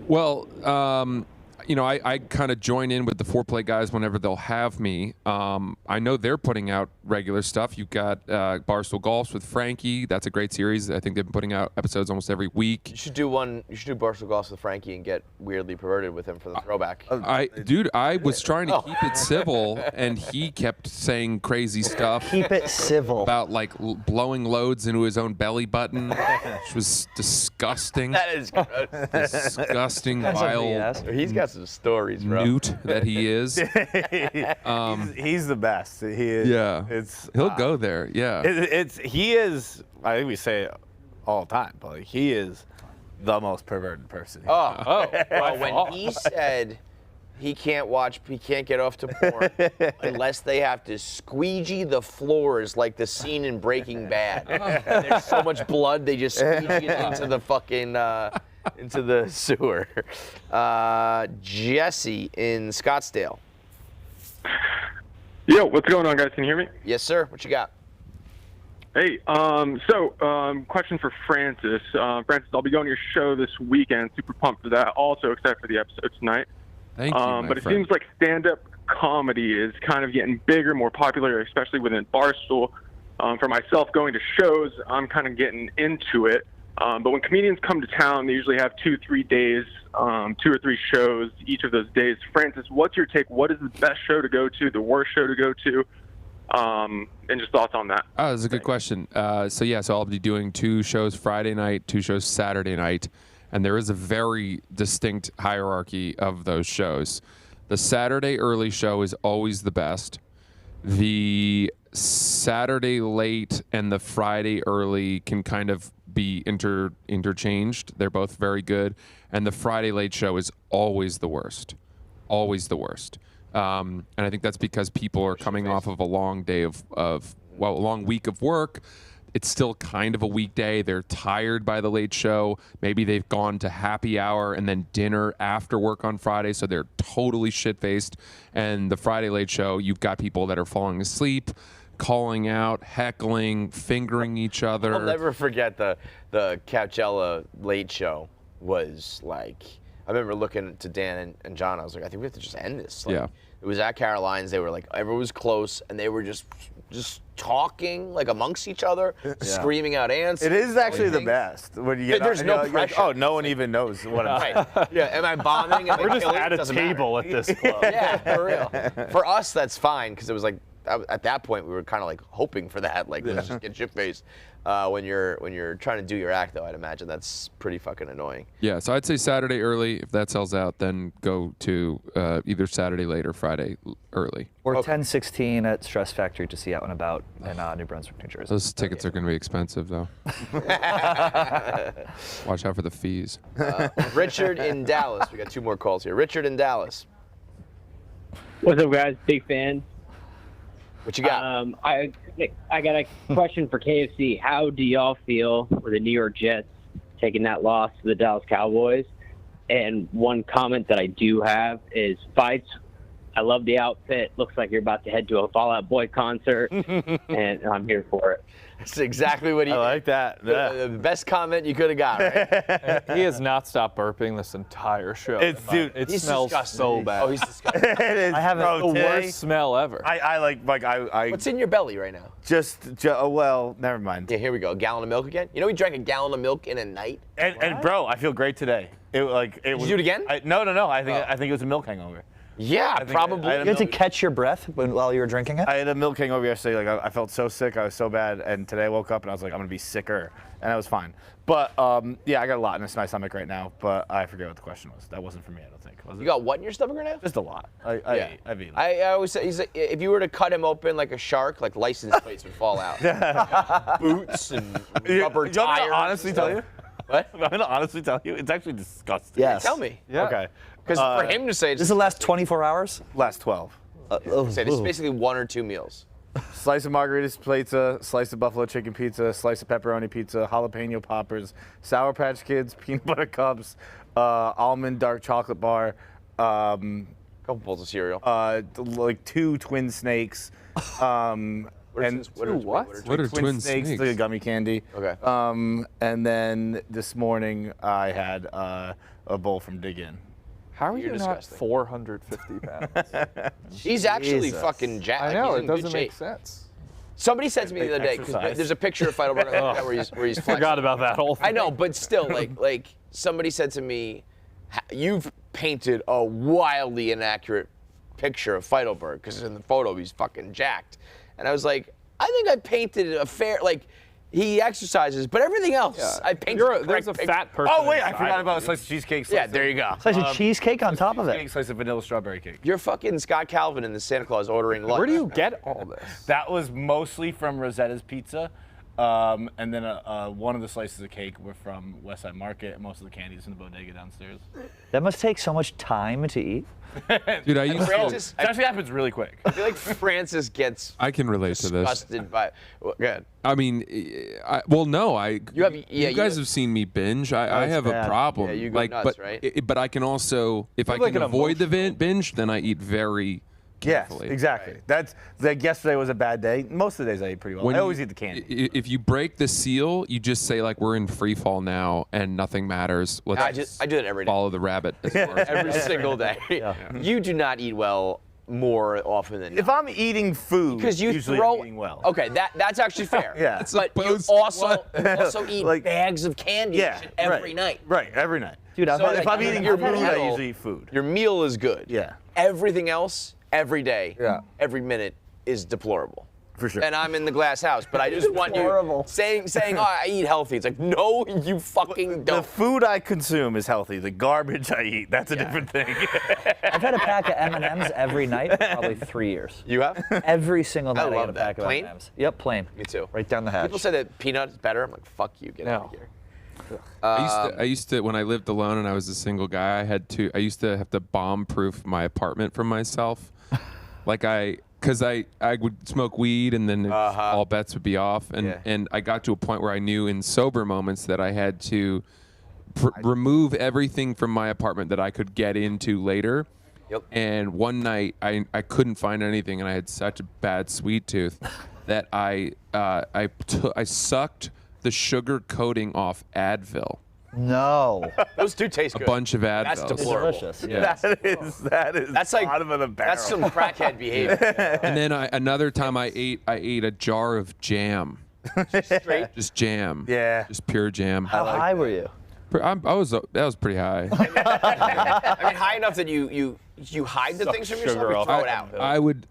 Well, I kind of join in with the Foreplay guys whenever they'll have me. I know they're putting out regular stuff. You've got Barstool Golfs with Frankie. That's a great series. I think they've been putting out episodes almost every week. You should do Barstool Golfs with Frankie and get weirdly perverted with him for the throwback. I was trying to keep it civil, and he kept saying crazy stuff. Keep it civil. About like blowing loads into his own belly button, which was disgusting. That is gross. Disgusting, vile. He's got some stories, bro. Newt that he is. He's the best. He is. Yeah. He'll go there. Yeah. He is. I think we say it all the time, but like, he is the most perverted person. Well, when he said he can't get off to porn unless they have to squeegee the floors like the scene in Breaking Bad. And there's so much blood they just squeegee it into the fucking into the sewer. Jesse in Scottsdale. Yo, what's going on, guys? Can you hear me? Yes, sir. What you got? Hey, question for Francis. Francis, I'll be going to your show this weekend. Super pumped for that. Also excited for the episode tonight. Thank you, my But it friend. seems like stand-up comedy is kind of getting bigger, more popular, especially within Barstool. For myself, going to shows, I'm kind of getting into it. But when comedians come to town, they usually have 2-3 days, 2 or 3 shows each of those days. Francis, what's your take? What is the best show to go to, the worst show to go to? And just thoughts on that. Oh, that's a good question. So I'll be doing 2 shows Friday night, 2 shows Saturday night, and there is a very distinct hierarchy of those shows. The Saturday early show is always the best. The Saturday late and the Friday early can kind of be interchanged. They're both very good, and the Friday late show is always the worst. Always the worst. And I think that's because people are coming off of a long day a long week of work. It's still kind of a weekday. They're tired by the late show. Maybe they've gone to happy hour and then dinner after work on Friday, so they're totally shit-faced. And the Friday late show, you've got people that are falling asleep, calling out, heckling, fingering each other. I'll never forget the Coachella late show was like, I remember looking to Dan and John, I was like, I think we have to just end this. Like, yeah. It was at Caroline's. They were like, everyone was close, and they were just talking like amongst each other, screaming out answers. It is actually the best when you get. There's no pressure. Like, oh, no one even knows what I'm saying. Right. Yeah. Am I bombing? We're just at a table at this club. Yeah, for real. For us, that's fine because it was like at that point we were kind of like hoping for that. Like let's just get shit-faced. When you're trying to do your act, though, I'd imagine that's pretty fucking annoying. Yeah, so I'd say Saturday early. If that sells out, then go to either Saturday late or Friday early. Or 10:16 at Stress Factory to see Out and About in New Brunswick, New Jersey. Those tickets are going to be expensive, though. Watch out for the fees. Richard in Dallas. We got 2 more calls here. Richard in Dallas. What's up, guys? Big fan. What you got? I got a question for KFC. How do y'all feel with the New York Jets taking that loss to the Dallas Cowboys? And one comment that I do have is Fights. I love the outfit. Looks like you're about to head to a Fall Out Boy concert, and I'm here for it. That's exactly what he. I like that. Yeah. The best comment you could have got, right? He has not stopped burping this entire show. It he's smells disgusting. so bad. Oh, he's disgusting. It is. I have the worst smell ever. I What's in your belly right now? Well, never mind. Yeah, here we go. A gallon of milk again. You know we drank a gallon of milk in a night. And bro, I feel great today. It was. Did you do it again? No. I think it was a milk hangover. Yeah, probably. You had to catch your breath while you were drinking it? I had a milk hangover yesterday. Like I felt so sick. I was so bad. And today I woke up and I was like, I'm going to be sicker. And I was fine. But yeah, I got a lot in my stomach right now. But I forget what the question was. That wasn't for me, I don't think. Was it? You got what in your stomach right now? Just a lot. I've eaten. I always say, if you were to cut him open like a shark, like license plates would fall out. Boots and rubber tires. You want me to honestly tell you? What? I'm going to honestly tell you. It's actually disgusting. Yes. Tell me. Yeah. Okay. Because for him to say This is the last 24 hours? Last 12. Say this is basically 1 or 2 meals. Slice of margaritas pizza, slice of buffalo chicken pizza, slice of pepperoni pizza, jalapeno poppers, Sour Patch Kids, peanut butter cups, almond dark chocolate bar, couple bowls of cereal, like 2 twin snakes, and What are twin snakes? The gummy candy. Okay. And then this morning I had a bowl from Dig In. How are you not disgusting. 450 pounds? He's actually Jesus. fucking jacked. I know, He's it in good doesn't make shape. sense. Somebody said to me the other day, because there's a picture of Feidelberg where he's flexing. Forgot about that whole thing. I know, but still, like somebody said to me, you've painted a wildly inaccurate picture of Feidelberg, because in the photo he's fucking jacked. And I was like, I think I painted a fair, like, he exercises, but everything else, I painted the There's correct a picture. fat person. Oh wait, I inside forgot of about a you. slice of cheesecake. Yeah, there you go. Slice of cheesecake on top of it. Slice of vanilla strawberry cake. You're fucking Scott Calvin in the Santa Claus ordering lunch. Where do you get all this? That was mostly from Rosetta's Pizza, and then one of the slices of cake were from West Side Market, and most of the candies in the bodega downstairs. That must take so much time to eat. Dude, I used to. It actually happens really quick. I feel like Francis gets I can relate to this. disgusted by. Well, go ahead. I mean, you guys have seen me binge. I have bad. a problem. Yeah, you go like, nuts, but right? but I can also, if I like can an avoid the binge, then I eat very Yes, carefully. exactly. That's like yesterday was a bad day. Most of the days I eat pretty well. I always eat the candy. If you break the seal, you just say like we're in free fall now and nothing matters. I do that every day. Follow the rabbit. Every single day. You do not eat well more often than If I'm eating food, because you usually throw. I'm eating well. Okay, that's actually fair. Yeah. But you also eat Like- bags of candy every night. Right, every night. Dude, So if I'm eating your food, I meal- usually eat food. Your meal is good. Yeah. Everything else, every day, every minute is deplorable. For sure. And I'm in the glass house, but I just want you saying, oh, I eat healthy. It's like, no, you fucking The don't. food I consume is healthy. The garbage I eat, that's a different thing. I've had a pack of M&Ms every night for probably 3 years. You have? Every single night I love get a that. pack of Plain? M&Ms. Yep, plain. Me too. Right down the hatch. People say that peanut is better. I'm like, fuck you, get out of here. I used to when I lived alone and I was a single guy. I used to have to bomb-proof my apartment from myself, because I would smoke weed and then all bets would be off, and I got to a point where I knew in sober moments that I had to remove everything from my apartment that I could get into later. Yep. And one night I couldn't find anything, and I had such a bad sweet tooth that I sucked the sugar coating off Advil. No. Those do taste good. A bunch of Advil. That's deplorable. Delicious. Yeah. That's like bottom of the barrel. That's some crackhead behavior. And then another time I ate a jar of jam. Straight. Just jam. Yeah. Just pure jam. How high were you? That was pretty high. I mean, high enough that you hide the things from yourself or throw it out.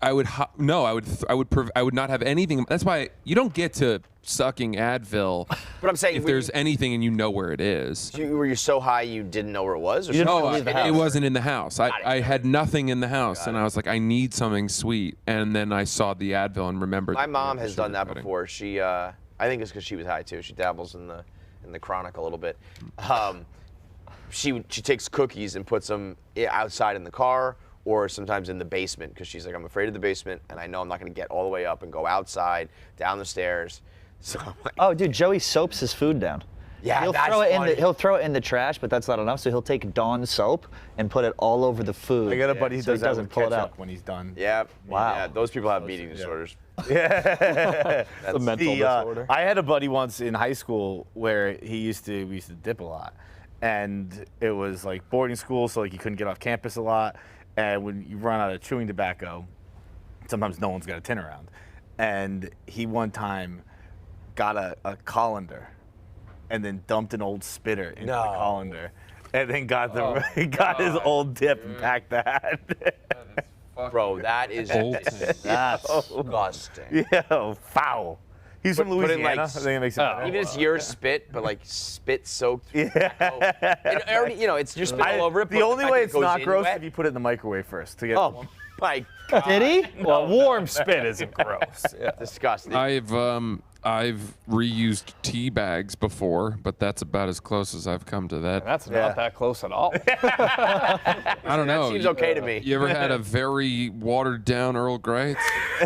I would not have anything. That's why you don't get to sucking Advil. But I'm saying if there's anything and you know where it is. Were you so high you didn't know where it was? Or No, it wasn't in the house. I had nothing in the house, and I was like, I need something sweet. And then I saw the Advil and remembered. My mom has done that before. She, I think it's because she was high too. She dabbles in the chronic a little bit. She takes cookies and puts them outside in the car, or sometimes in the basement, because she's like, I'm afraid of the basement, and I know I'm not going to get all the way up and go outside, down the stairs. So I'm like, oh, dude, Joey soaps his food down. Yeah, he'll throw it in the trash, but that's not enough. So he'll take Dawn soap and put it all over the food. I got a buddy who so does he that doesn't with pull it ketchup out when he's done. Yeah. Wow. Yeah, those people have eating disorders. Yeah. That's a mental disorder. I had a buddy once in high school where we used to dip a lot, and it was like boarding school, so like you couldn't get off campus a lot, and when you run out of chewing tobacco, sometimes no one's got a tin around, and he one time got a colander and then dumped an old spitter into the colander, and then got his old dip and packed that. Bro, that is disgusting. Yeah, foul. He's from Put in, Louisiana. like, I think it makes it better. even it's your spit, but like spit soaked. Yeah. It already, it's your spit all over it. The only way it's not gross is if you put it in the microwave first to get. Oh my God. Did he? Well, warm spit isn't gross. Yeah. Disgusting. I've reused tea bags before, but that's about as close as I've come to that. That's not that close at all. I don't know. That seems okay to me. You ever had a very watered down Earl Grey?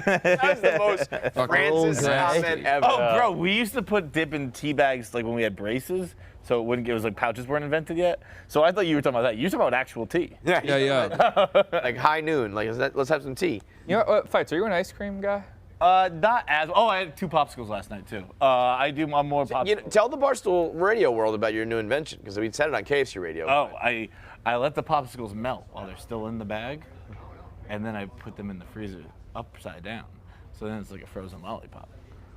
That was the most Francis comment ever. Oh, bro, we used to put dip in tea bags like when we had braces, so it wouldn't. It was like pouches weren't invented yet. So I thought you were talking about that. You were talking about actual tea. Yeah. Like high noon. Like let's have some tea. You know, Fights, are you an ice cream guy? Not as. Oh, I had 2 popsicles last night too. I'm more popsicles. Tell the Barstool Radio world about your new invention, because we said it on KFC Radio. Oh, I let the popsicles melt while they're still in the bag, and then I put them in the freezer upside down. So then it's like a frozen lollipop.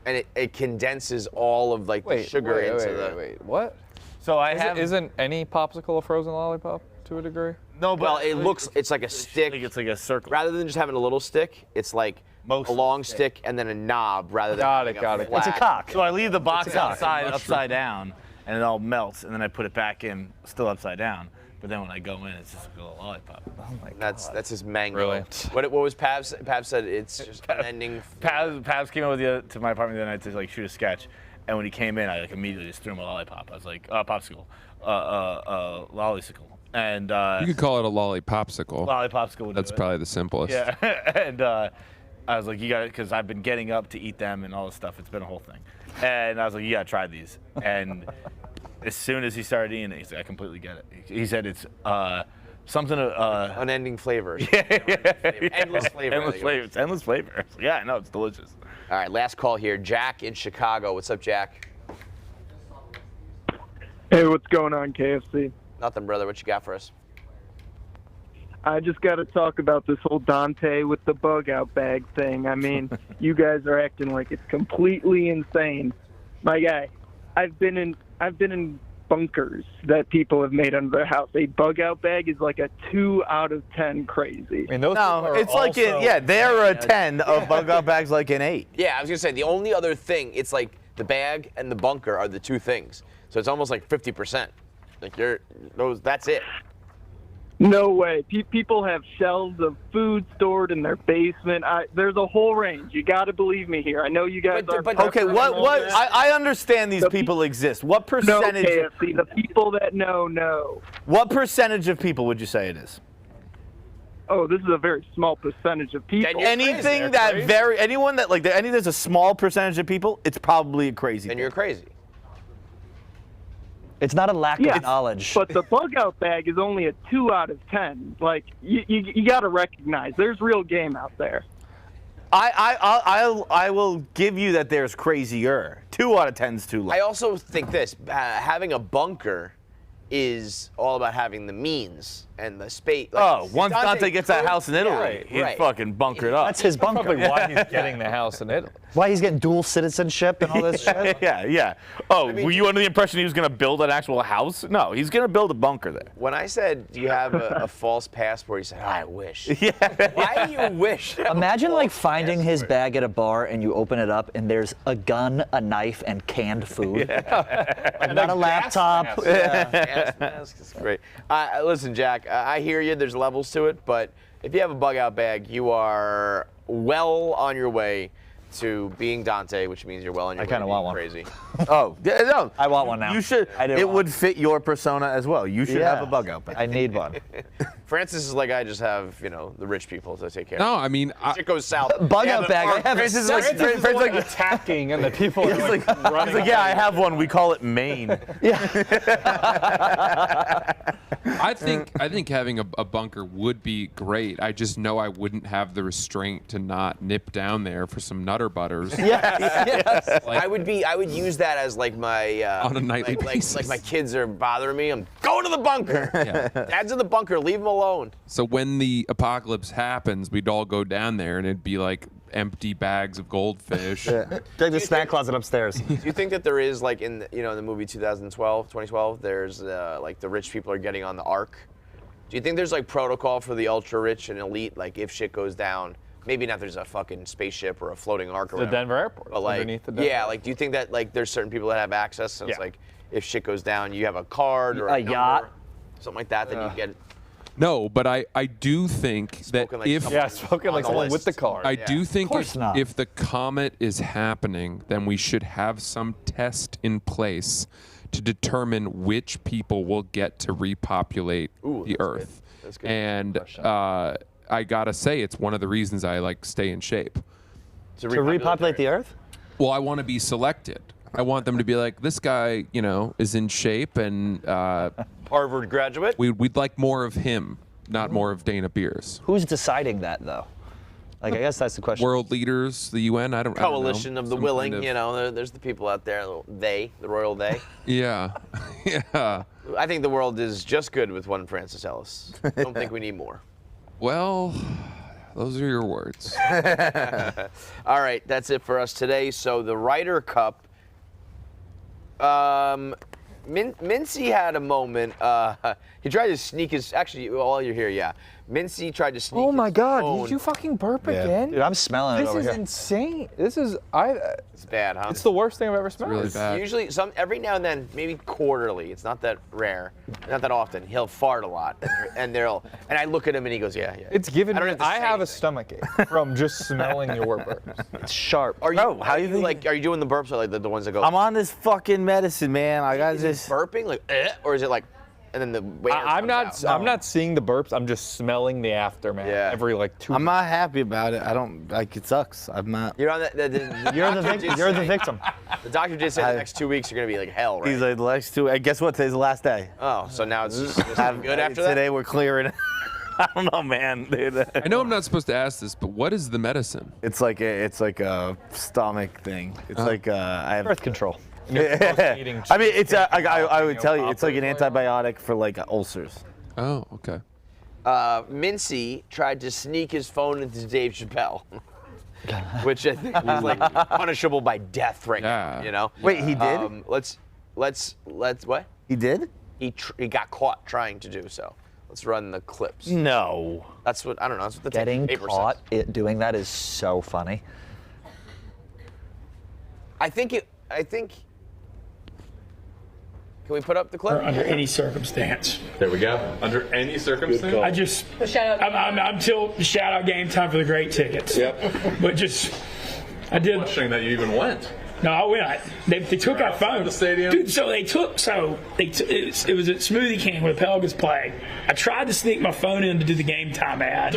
And it condenses all of like the sugar into the. Wait, what? So Isn't any popsicle a frozen lollipop to a degree? No, but it's like a stick. It's like a circle. Rather than just having a little stick, it's like a long stick and then a knob rather than. Got it. It's a cock. So I leave the box outside upside down, and it all melts, and then I put it back in still upside down. But then when I go in, it's just a little lollipop. Oh my God. That's his mango. Brilliant. What was Pavs? Pavs said it's just unending. Pavs came over to my apartment the other night to like shoot a sketch, and when he came in, I like immediately just threw him a lollipop. I was like, popsicle, lollysicle, and You could call it a lollipopsicle. Lollipopsicle would That's do it. probably the simplest. Yeah, and I was like, you got it, because I've been getting up to eat them and all this stuff. It's been a whole thing, and I was like, you gotta try these. And as soon as he started eating it, he's like, I completely get it. He said it's something unending flavors. Endless flavor. Endless flavors. Endless flavor. Yeah, I know, it's delicious. All right, last call here. Jack in Chicago. What's up, Jack? Hey, what's going on, KFC? Nothing, brother. What you got for us? I just got to talk about this whole Dante with the bug out bag thing. I mean, you guys are acting like it's completely insane. My guy, I've been in bunkers that people have made under their house. A bug out bag is like a 2 out of 10 crazy. I mean, those it's like they're a 10 of bug out bags, like an 8. Yeah, I was gonna say the only other thing, it's like the bag and the bunker are the 2 things. So it's almost like 50%. Like that's it. No way. People have shelves of food stored in their basement. There's a whole range. You got to believe me here. I know you guys are. Okay, what? I understand these people exist. What percentage? No, KFC. The people that know. What percentage of people would you say it is? Oh, this is a very small percentage of people. Anything anyone that like any there's a small percentage of people, it's probably crazy. Then you're crazy. It's not a lack of knowledge. But the bug out bag is only a 2 out of 10. Like you got to recognize there's real game out there. I will give you that there's crazier. 2 out of 10's too low. I also think this having a bunker is all about having the means and the space. Like, once Dante gets that house in Italy, he's fucking bunkered up. That's his bunker. Probably why he's getting the house in Italy. Why he's getting dual citizenship and all this shit? Yeah. Oh, were you under the impression he was going to build an actual house? No, he's going to build a bunker there. When I said, do you have a false passport, he said, I wish. Why do you wish? Imagine like finding his bag at a bar and you open it up and there's a gun, a knife, and canned food. Like not a laptop. Gas mask is great. Listen, Jack, I hear you. There's levels to it, but if you have a bug out bag, you are well on your way to being Dante, which means you're well on your way to being crazy. Oh, no. I want one now. You should. It would fit your persona as well. You should have a bug out bag. I need one. Francis is like, I just have, the rich people to take care of. No, I mean, it goes south. Bug out bag. I have Francis is like attacking, and the people are like running. He's like, I have one. We call it Maine. I think having a bunker would be great. I just know I wouldn't have the restraint to not nip down there for some Nutter Butters. Yes. I would use that as like my on a nightly basis. Like my kids are bothering me. I'm going to the bunker. Dad's in the bunker. Leave him alone. So when the apocalypse happens, we'd all go down there, and it'd be like empty bags of goldfish. Take the snack closet upstairs. Do you think that there is like in the movie 2012, there's like the rich people are getting on the ark, Do you think there's like protocol for the ultra rich and elite? Like if shit goes down, maybe not there's a fucking spaceship or a floating ark or The whatever. Denver airport. But like, Underneath the Denver yeah, like do you think that like there's certain people that have access? So it's like if shit goes down, you have a card or A number, yacht. something like that, then you get. No, but I do think that like if spoken like someone with the card. I do think course not. if the comet is happening, then we should have some test in place to determine which people will get to repopulate the Earth. That's good. And I gotta say, it's one of the reasons I like stay in shape. To repopulate the Earth? Well, I want to be selected. I want them to be like, this guy, you know, is in shape and Harvard graduate. We'd like more of him, not more of Dana Beers. Who's deciding that, though? Like, I guess that's the question. World leaders, the UN, I don't know. Coalition of the Some willing, kind of- you know, there's the people out there, the royal they. Yeah, yeah. I think the world is just good with one Francis Ellis. I don't think we need more. Well, those are your words. All right, that's it for us today. So the Ryder Cup, Mintzy had a moment. He tried to sneak his. Actually, while you're here, yeah. Mintzy tried to sneak. Oh my his God! phone. Did you fucking burp again? Dude, I'm smelling it This over is here. insane. It's bad, huh? It's the worst thing I've ever smelled. really bad. Usually, every now and then, maybe quarterly. It's not that rare, not that often. He'll fart a lot, and I look at him and he goes, yeah. It's given. I don't me, have to I say have a anything. stomach ache from just smelling your burps. It's sharp. Are you? Bro, how do you think- like? Are you doing the burps or like the ones that go? I'm on this fucking medicine, man. I got Is it this. burping like, or is it like, and then the way I'm not seeing the burps. I'm just smelling the aftermath every like 2 I'm not happy about it. I don't like. It sucks. I'm not. You're on You're the victim. The doctor did say the next 2 weeks are gonna be like hell, right? He's like the next two. And guess what? Today's the last day. Oh, so now it's just good after that. Today we're clearing. I don't know, man. Dude. I know I'm not supposed to ask this, but what is the medicine? It's like a stomach thing. It's like I have Birth control. I mean, it's I would tell you, it's like an antibiotic for like ulcers. Oh, okay. Mintzy tried to sneak his phone into Dave Chappelle, which I think is like punishable by death right now. You know. Wait, he did? Let's what? He did? He got caught trying to do so. Let's run the clips. No. That's what I don't know. That's what the Getting paper caught says. doing that is so funny. I think. Can we put up the clip? Or under any circumstance. There we go. Under any circumstance. I just, I'm till shout out game time for the great tickets. Yep. But just, I did. Questioning that you even went. No, I went. They took our phone. The stadium. Dude, it was at Smoothie King where the Pelicans played. I tried to sneak my phone in to do the game time ad.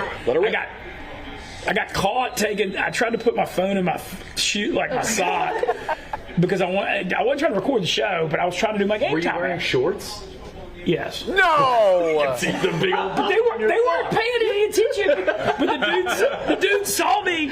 I got caught taking. I tried to put my phone in my shoe, like my sock, because I wasn't trying to record the show, but I was trying to do my game Were you time. wearing shorts? Yes. No. See the big old. But they weren't paying any attention. But the dude saw me.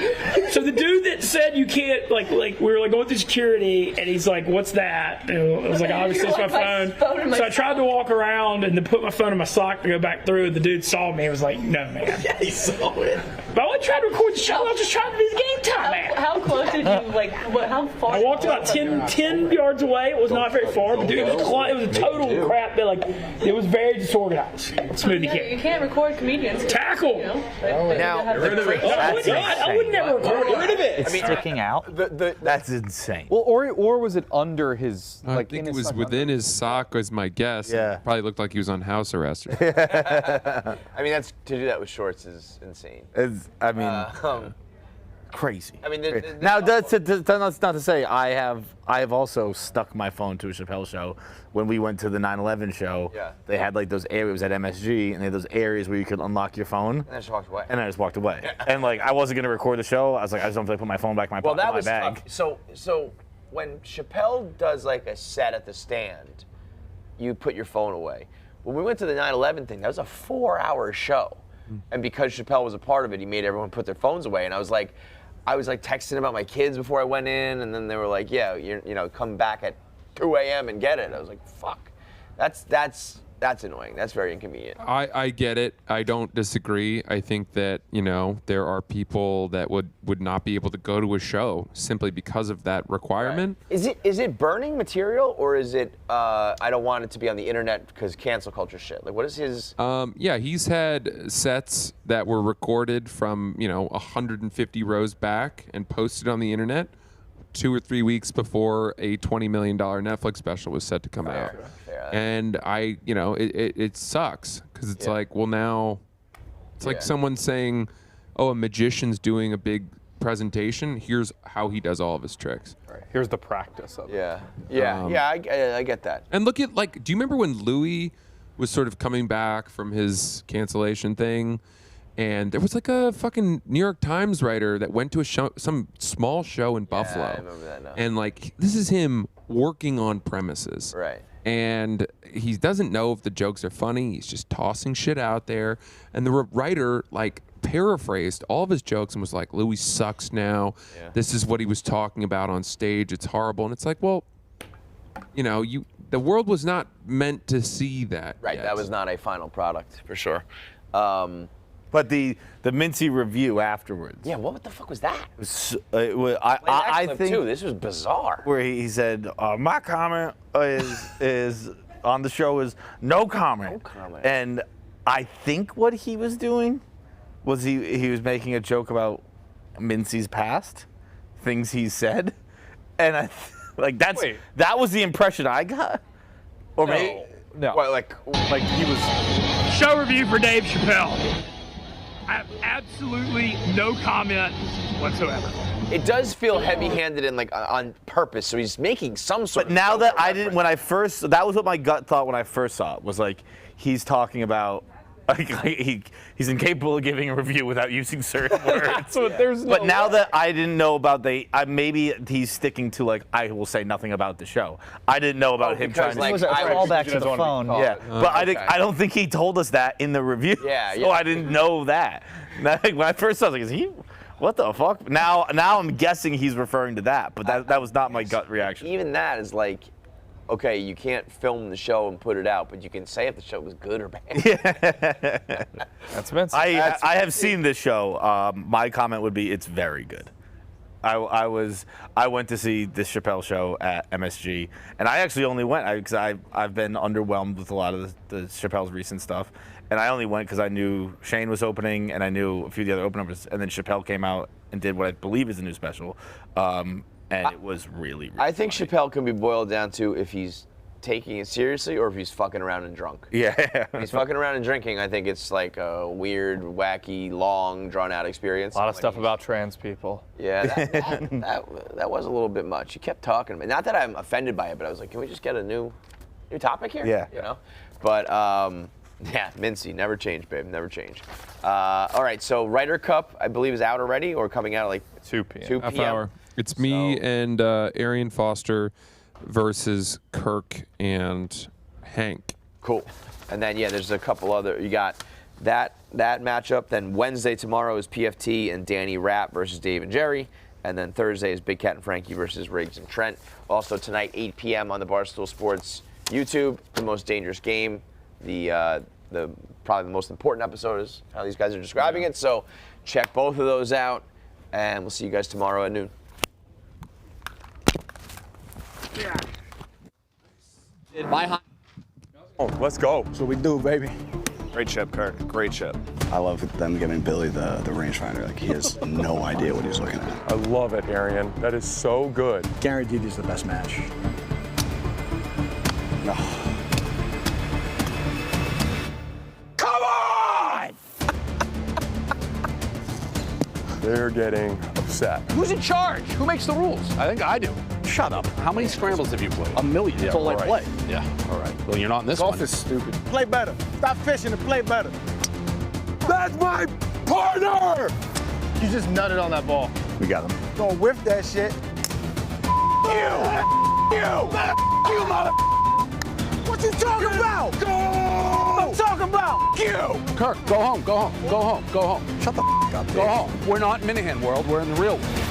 So the dude that said you can't like we were like going through security, and he's like, "What's that?" And I was like, "Obviously it's my phone." So I tried to walk around and to put my phone in my sock to go back through. And the dude saw me and was like, "No, man." Yeah, he saw it. But I wasn't trying to record the show. I was just trying to do the game time, man. How close did you like? How far? I walked about 10 yards away. It was not very far, but dude, it was a total crap. It was very disorganized. Smoothie King. You can't record comedians. Tackle. You know? Now, I would never record it. Get rid of it. It's sticking out. That's insane. Well, or was it under his? I Like think in it his was sock within his sock, was my guess. Yeah. It probably looked like he was on house arrest. I mean, to do that with shorts is insane. Crazy. I mean, Now that's not to say I have also stuck my phone to a Chappelle show. When we went to the 9/11 show, they had like those areas at MSG, and they had those areas where you could unlock your phone. And I just walked away. And I just walked away. And like I wasn't gonna record the show. I was like, I just don't feel like put my phone back in my, Well, that my was bag. tough. So when Chappelle does like a set at the Stand, you put your phone away. When we went to the 9/11 thing, that was a 4-hour show, and because Chappelle was a part of it, he made everyone put their phones away. And I was like texting about my kids before I went in, and then they were like, "Yeah, you know, come back at 2 a.m. and get it." I was like, "Fuck, that's That's annoying. That's very inconvenient. I get it. I don't disagree. I think that, there are people that would not be able to go to a show simply because of that requirement. Right. Is it burning material, or is it I don't want it to be on the internet because cancel culture shit? Like, what is his? Yeah, he's had sets that were recorded from 150 rows back and posted on the internet 2 or 3 weeks before a $20 million Netflix special was set to come out. And it sucks because it's like, well, now it's like someone saying, oh, a magician's doing a big presentation. Here's how he does all of his tricks. Right. Here's the practice of it. I get that. And look at, do you remember when Louis was sort of coming back from his cancellation thing? And there was like a fucking New York Times writer that went to a show, some small show in Buffalo. I remember that now. And this is him working on premises. Right. And he doesn't know if the jokes are funny. He's just tossing shit out there. And the writer paraphrased all of his jokes and was like, Louis sucks now. Yeah. This is what he was talking about on stage. It's horrible. And it's like, well, the world was not meant to see that. Right. Yet. That was not a final product for sure. But the Mintzy review afterwards. Yeah, what the fuck was that? I think too. This was bizarre. Where he said, my comment is on the show is no comment. No comment. And I think what he was doing was he was making a joke about Mintzy's past, things he said, and that was the impression I got. Or maybe no. Like he was. Show review for Dave Chappelle. I have absolutely no comment whatsoever. It does feel heavy-handed and on purpose, so he's making some sort of. But now that I didn't, that was what my gut thought when I first saw it, was he's talking about, he's incapable of giving a review without using certain words. But now that I didn't know about maybe he's sticking to I will say nothing about the show. I didn't know about him trying to. It was a callback to the phone. Yeah, but I don't think he told us that in the review. Yeah, so I didn't know that. When I first saw it, I was like, is he? What the fuck? Now I'm guessing he's referring to that, but that was not my gut reaction. Even that is okay, you can't film the show and put it out, but you can say if the show was good or bad. That's Mintzy. I have seen this show. My comment would be it's very good. I went to see this Chappelle show at MSG, and I actually only went because I've been underwhelmed with a lot of the Chappelle's recent stuff, and I only went because I knew Shane was opening and I knew a few of the other openers, and then Chappelle came out and did what I believe is a new special, and it was really I think funny. Chappelle can be boiled down to if he's taking it seriously or if he's fucking around and drunk. Yeah. If he's fucking around and drinking, I think it's a weird, wacky, long, drawn-out experience. A lot of stuff about trans people. Yeah, that was a little bit much. You kept talking about it. Not that I'm offended by it, but I was like, can we just get a new topic here? Yeah. But, Mintzy, never change, babe, never change. All right, so Ryder Cup, I believe, is out already or coming out at 2 p.m. 2 p.m. Half hour. It's me and Arian Foster versus Kirk and Hank. Cool. And then, there's a couple other. You got that matchup. Then Wednesday tomorrow is PFT and Danny Rapp versus Dave and Jerry. And then Thursday is Big Cat and Frankie versus Riggs and Trent. Also tonight, 8 p.m. on the Barstool Sports YouTube, The Most Dangerous Game. The probably the most important episode is how these guys are describing it. So check both of those out, and we'll see you guys tomorrow at noon. Let's go. That's what we do, baby. Great ship, Kirk. Great ship. I love them giving Billy the rangefinder. He has no idea what he's looking at. I love it, Arian. That is so good. Guaranteed is the best match. No. Come on! They're getting upset. Who's in charge? Who makes the rules? I think I do. Shut up. How many scrambles have you played? A million. That's all I play. Yeah. All right. Well, you're not in this one. Golf is stupid. Play better. Stop fishing and play better. That's my partner! You just nutted on that ball. We got him. Don't whiff that shit. You mother. What you talking about? Go! I'm talking about. You! Kirk, go home. Go home. Go home. Go home. Shut the f*** up, Go home. We're not in Minahan world. We're in the real world.